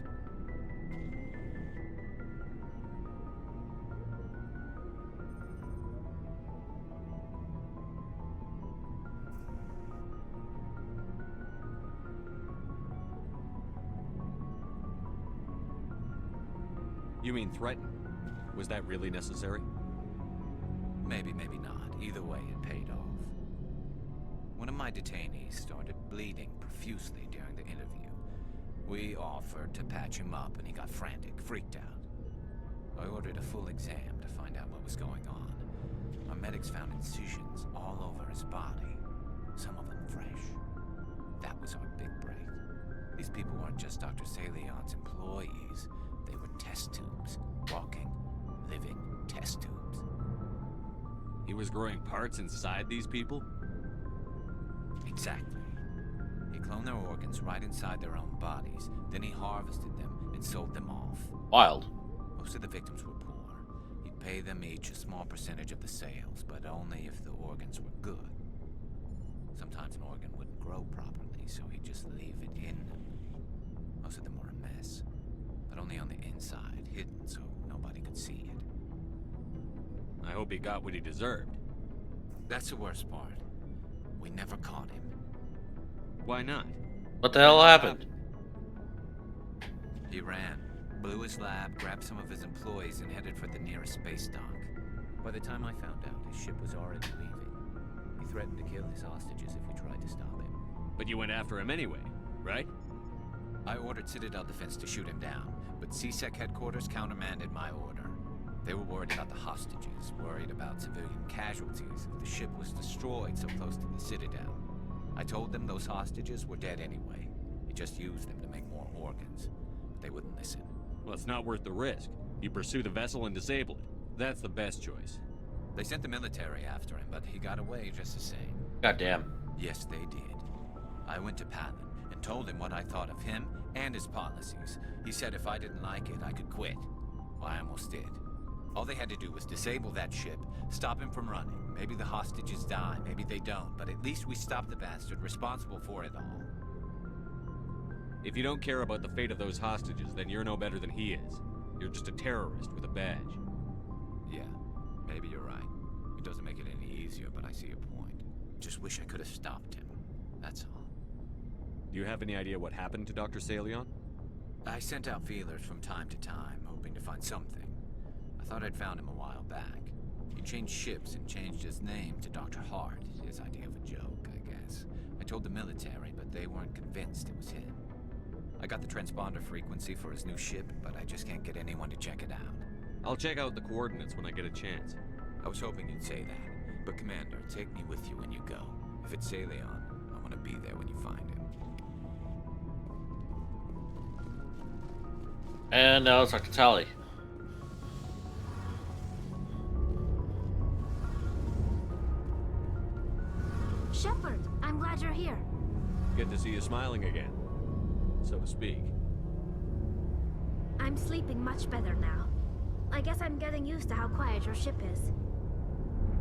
You mean threaten? Was that really necessary? Maybe, maybe not. Either way, it paid off. One of my detainees started bleeding profusely during the interview. We offered to patch him up and he got frantic, freaked out. I ordered a full exam to find out what was going on. Our medics found incisions all over his body, some of them fresh. That was our big break. These people weren't just Dr. Salion's employees. They were test tubes. Walking, living test tubes. He was growing parts inside these people? Exactly. He cloned their organs right inside their own bodies. Then he harvested them and sold them off. Wild. Most of the victims were poor. He'd pay them each a small percentage of the sales, but only if the organs were good. Sometimes an organ wouldn't grow properly, so he'd just leave it in them. Most of them were a mess, but only on the inside, hidden so nobody could see it. I hope he got what he deserved. That's the worst part. We never caught him. Why not? What the hell happened? He ran, blew his lab, grabbed some of his employees, and headed for the nearest space dock. By the time I found out, his ship was already leaving. He threatened to kill his hostages if we tried to stop him. But you went after him anyway, right? I ordered Citadel Defense to shoot him down, but CSEC headquarters countermanded my order. They were worried about the hostages, worried about civilian casualties if the ship was destroyed so close to the Citadel. I told them those hostages were dead anyway. He just used them to make more organs. But they wouldn't listen. Well, it's not worth the risk. You pursue the vessel and disable it. That's the best choice. They sent the military after him, but he got away just the same. Goddamn. Yes, they did. I went to Palin and told him what I thought of him and his policies. He said if I didn't like it, I could quit. Well, I almost did. All they had to do was disable that ship, stop him from running. Maybe the hostages die, maybe they don't, but at least we stopped the bastard responsible for it all. If you don't care about the fate of those hostages, then you're no better than he is. You're just a terrorist with a badge. Yeah, maybe you're right. It doesn't make it any easier, but I see your point. Just wish I could have stopped him. That's all. Do you have any idea what happened to Dr. Salion? I sent out feelers from time to time, hoping to find something. I thought I'd found him a while back. He changed ships and changed his name to Dr. Hart, his idea of a joke, I guess. I told the military, but they weren't convinced it was him. I got the transponder frequency for his new ship, but I just can't get anyone to check it out. I'll check out the coordinates when I get a chance. I was hoping you'd say that. But Commander, take me with you when you go. If it's Salion, I want to be there when you find him. And now let's talk to Tali. Shepard, I'm glad you're here. Good to see you smiling again, so to speak. I'm sleeping much better now. I guess I'm getting used to how quiet your ship is.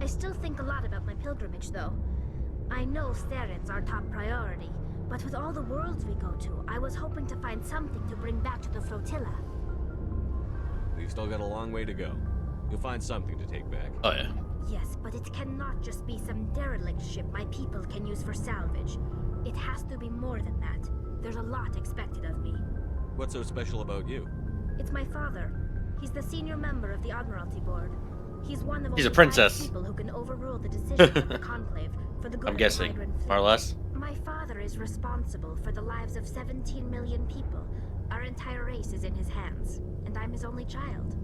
I still think a lot about my pilgrimage, though. I know Steren's our top priority, but with all the worlds we go to, I was hoping to find something to bring back to the flotilla. We've still got a long way to go. You'll find something to take back. Oh yeah. Yes, but it cannot just be some derelict ship my people can use for salvage. It has to be more than that. There's a lot expected of me. What's so special about you? It's my father. He's the senior member of the Admiralty Board. He's one of He's a only 5 princess. people who can overrule the decision of the Conclave for the good I'm of guessing. the Hydran fleet. More or less. My father is responsible for the lives of 17 million people. Our entire race is in his hands, and I'm his only child.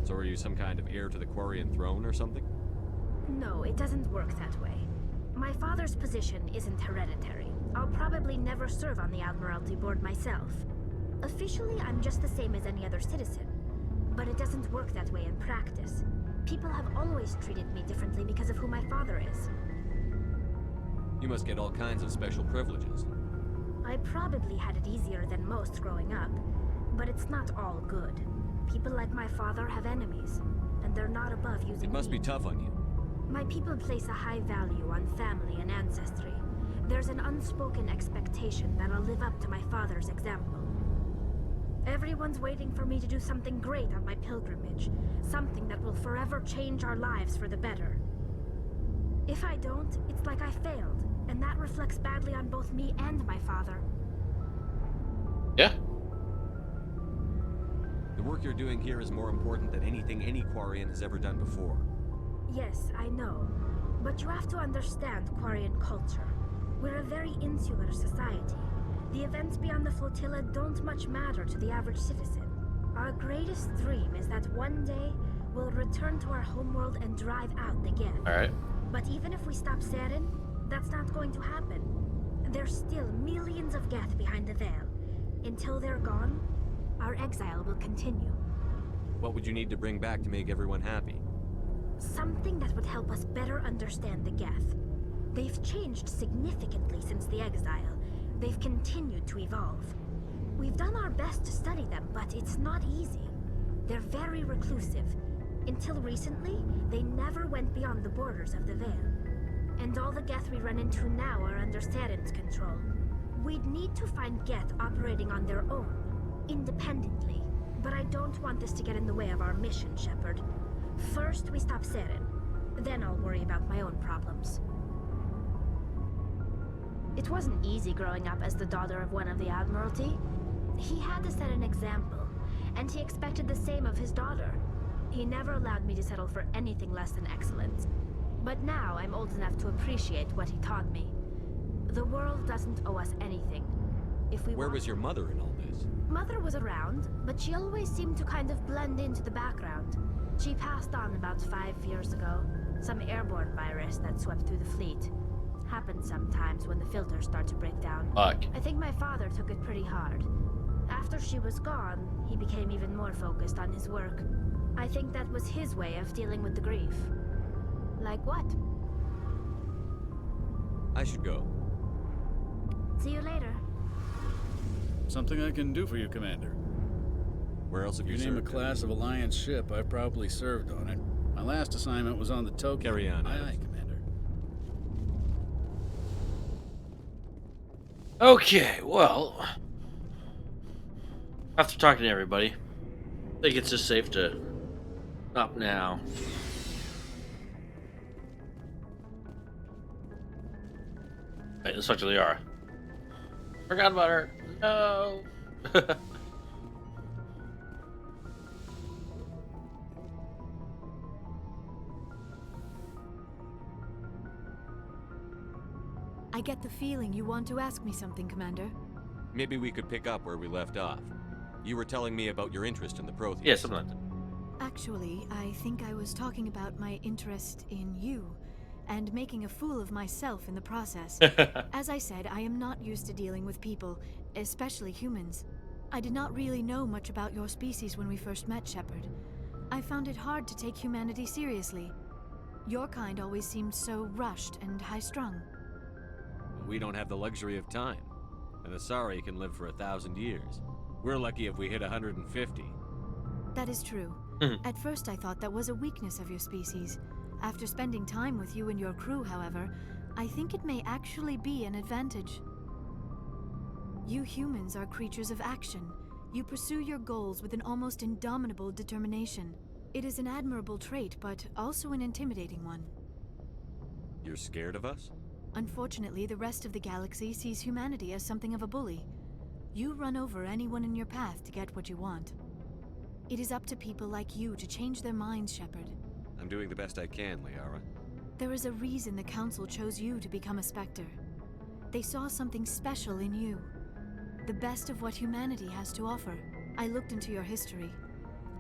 So are you some kind of heir to the Quarian throne or something? No, it doesn't work that way. My father's position isn't hereditary. I'll probably never serve on the Admiralty Board myself. Officially, I'm just the same as any other citizen. But it doesn't work that way in practice. People have always treated me differently because of who my father is. You must get all kinds of special privileges. I probably had it easier than most growing up, but it's not all good. People like my father have enemies, and they're not above using It must me. be tough on you. My people place a high value on family and ancestry. There's an unspoken expectation that I'll live up to my father's example. Everyone's waiting for me to do something great on my pilgrimage, something that will forever change our lives for the better. If I don't, it's like I failed, and that reflects badly on both me and my father. Yeah. The work you're doing here is more important than anything any Quarian has ever done before. Yes, I know. But you have to understand Quarian culture. We're a very insular society. The events beyond the flotilla don't much matter to the average citizen. Our greatest dream is that one day we'll return to our homeworld and drive out the Geth. Alright. But even if we stop Saren, that's not going to happen. There's still millions of Geth behind the veil. Until they're gone, our exile will continue. What would you need to bring back to make everyone happy? Something that would help us better understand the Geth. They've changed significantly since the exile. They've continued to evolve. We've done our best to study them, but it's not easy. They're very reclusive. Until recently, they never went beyond the borders of the Veil. And all the Geth we run into now are under Saren's control. We'd need to find Geth operating on their own, independently. But I don't want this to get in the way of our mission, Shepard. First, we stop Saren. Then I'll worry about my own problems. It wasn't easy growing up as the daughter of one of the Admiralty. He had to set an example, and he expected the same of his daughter. He never allowed me to settle for anything less than excellence. But now I'm old enough to appreciate what he taught me. The world doesn't owe us anything. If we Where was your mother in all this? Mother was around, but she always seemed to kind of blend into the background. She passed on about 5 years ago. Some airborne virus that swept through the fleet. Happens sometimes when the filters start to break down. Fuck. I think my father took it pretty hard. After she was gone, he became even more focused on his work. I think that was his way of dealing with the grief. Like what? I should go. See you later. Something I can do for you, Commander. Where else have you name a served? class of Alliance ship, I've probably served on it. My last assignment was on the Tokyo. Carry on. Aye, aye, Commander. Okay, well, after talking to everybody, I think it's just safe to stop now. Wait, let's talk to Liara. Forgot about her. No. I get the feeling you want to ask me something, Commander. Maybe we could pick up where we left off. You were telling me about your interest in the Protheans. Yeah, something like that. Actually, I think I was talking about my interest in you, and making a fool of myself in the process. As I said, I am not used to dealing with people, especially humans. I did not really know much about your species when we first met, Shepard. I found it hard to take humanity seriously. Your kind always seemed so rushed and high-strung. We don't have the luxury of time. An Asari can live for 1,000 years. We're lucky if we hit 150. That is true. At first I thought that was a weakness of your species. After spending time with you and your crew, however, I think it may actually be an advantage. You humans are creatures of action. You pursue your goals with an almost indomitable determination. It is an admirable trait, but also an intimidating one. You're scared of us? Unfortunately, the rest of the galaxy sees humanity as something of a bully. You run over anyone in your path to get what you want. It is up to people like you to change their minds, Shepard. I'm doing the best I can, Liara. There is a reason the Council chose you to become a Spectre. They saw something special in you. The best of what humanity has to offer. I looked into your history.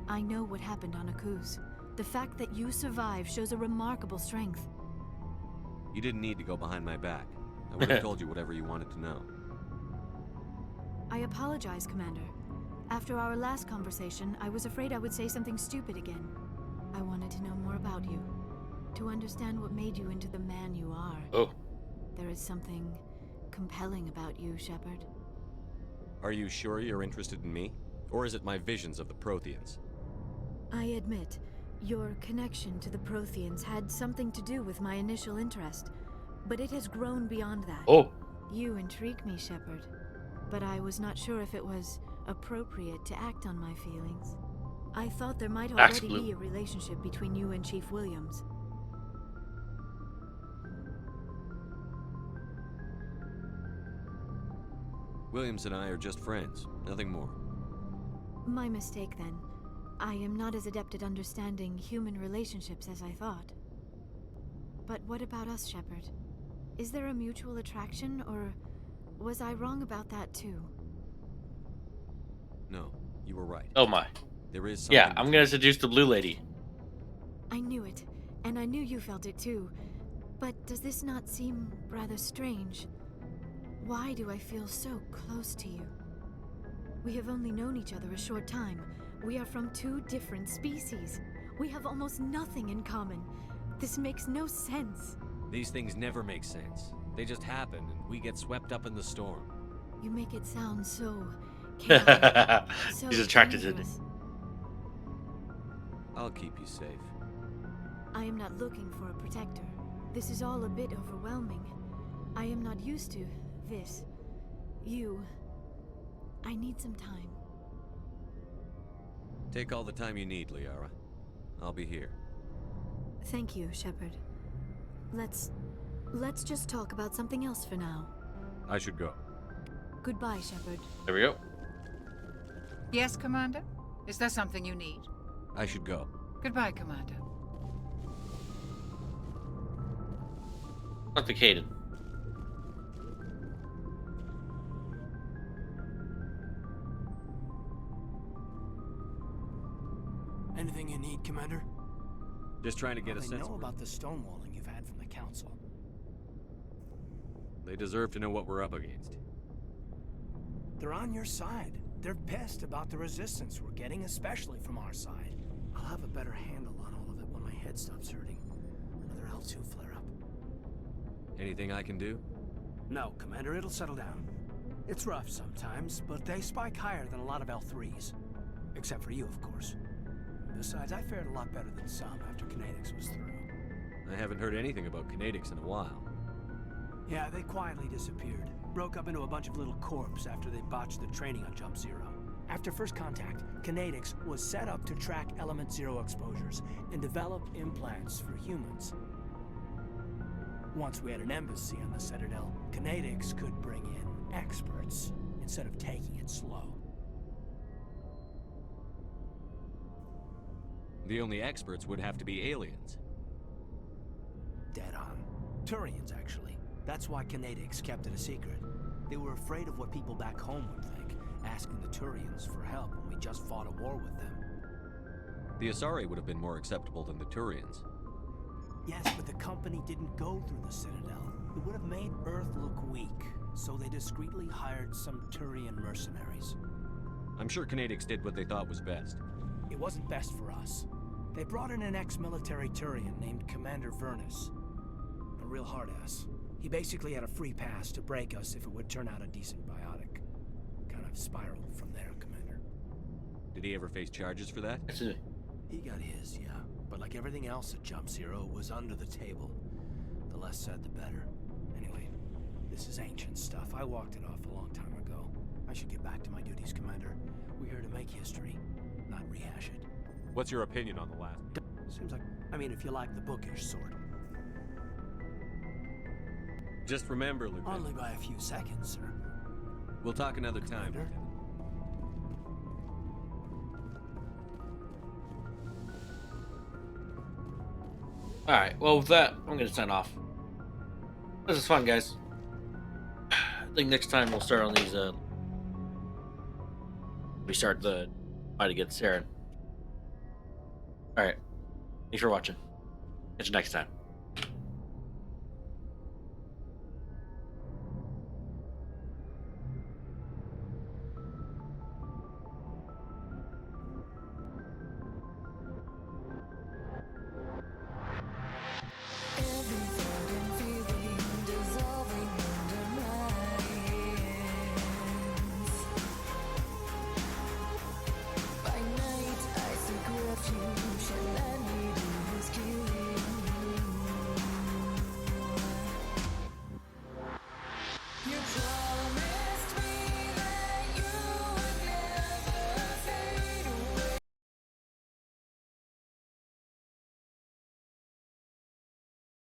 I know what happened on Akuz. The fact that you survived shows a remarkable strength. You didn't need to go behind my back. I would have told you whatever you wanted to know. I apologize, Commander. After our last conversation, I was afraid I would say something stupid again. I wanted to know more about you. To understand what made you into the man you are. Oh. There is something compelling about you, Shepard. Are you sure you're interested in me? Or is it my visions of the Protheans? I admit, your connection to the Protheans had something to do with my initial interest, but it has grown beyond that. Oh. You intrigue me, Shepard, but I was not sure if it was appropriate to act on my feelings. I thought there might already be a relationship between you and Chief Williams. Williams and I are just friends, nothing more. My mistake, then. I am not as adept at understanding human relationships as I thought. But what about us, Shepard? Is there a mutual attraction, or was I wrong about that too? No, you were right. Oh my. There is something. Yeah, I'm gonna seduce the blue lady. I knew it, and I knew you felt it too. But does this not seem rather strange? Why do I feel so close to you? We have only known each other a short time. We are from two different species. We have almost nothing in common. This makes no sense. These things never make sense. They just happen, and we get swept up in the storm. You make it sound so chaotic, so He's attracted dangerous. to it. I'll keep you safe. I am not looking for a protector. This is all a bit overwhelming. I am not used to this. I need some time. Take all the time you need, Liara. I'll be here. Thank you, Shepard. Let's just talk about something else for now. I should go. Goodbye, Shepard. There we go. Yes, Commander? Is there something you need? I should go. Goodbye, Commander. Not the Caden. Anything you need, Commander? Just trying to get a sense. They know about the stonewalling you've had from the Council. They deserve to know what we're up against. They're on your side. They're pissed about the resistance we're getting, especially from our side. I'll have a better handle on all of it when my head stops hurting. Another L2 flare-up. Anything I can do? No, Commander, it'll settle down. It's rough sometimes, but they spike higher than a lot of L3s. Except for you, of course. Besides, I fared a lot better than some after Kinetics was through. I haven't heard anything about Kinetics in a while. Yeah, they quietly disappeared. Broke up into a bunch of little corps after they botched the training on Jump Zero. After first contact, Kinetics was set up to track Element Zero exposures and develop implants for humans. Once we had an embassy on the Citadel, Kinetics could bring in experts instead of taking it slow. The only experts would have to be aliens. Dead on. Turians, actually. That's why Kinetics kept it a secret. They were afraid of what people back home would think, asking the Turians for help when we just fought a war with them. The Asari would have been more acceptable than the Turians. Yes, but the company didn't go through the Citadel. It would have made Earth look weak, so they discreetly hired some Turian mercenaries. I'm sure Kinetics did what they thought was best. It wasn't best for us. They brought in an ex-military Turian named Commander Vernus. A real hard-ass. He basically had a free pass to break us if it would turn out a decent biotic. Kind of spiraled from there, Commander. Did he ever face charges for that? He got his, yeah. But like everything else at Jump Zero, it was under the table. The less said, the better. Anyway, this is ancient stuff. I walked it off a long time ago. I should get back to my duties, Commander. We're here to make history, not rehash it. What's your opinion on the last? Seems like, I mean, if you like the bookish sort. Just remember, Lieutenant. Only by a few seconds, sir. We'll talk another time. Commander? Alright, well, with that, I'm going to sign off. This is fun, guys. I think next time we'll start on these, we start the fight against Saren. Alright. Thanks for watching. Catch you next time.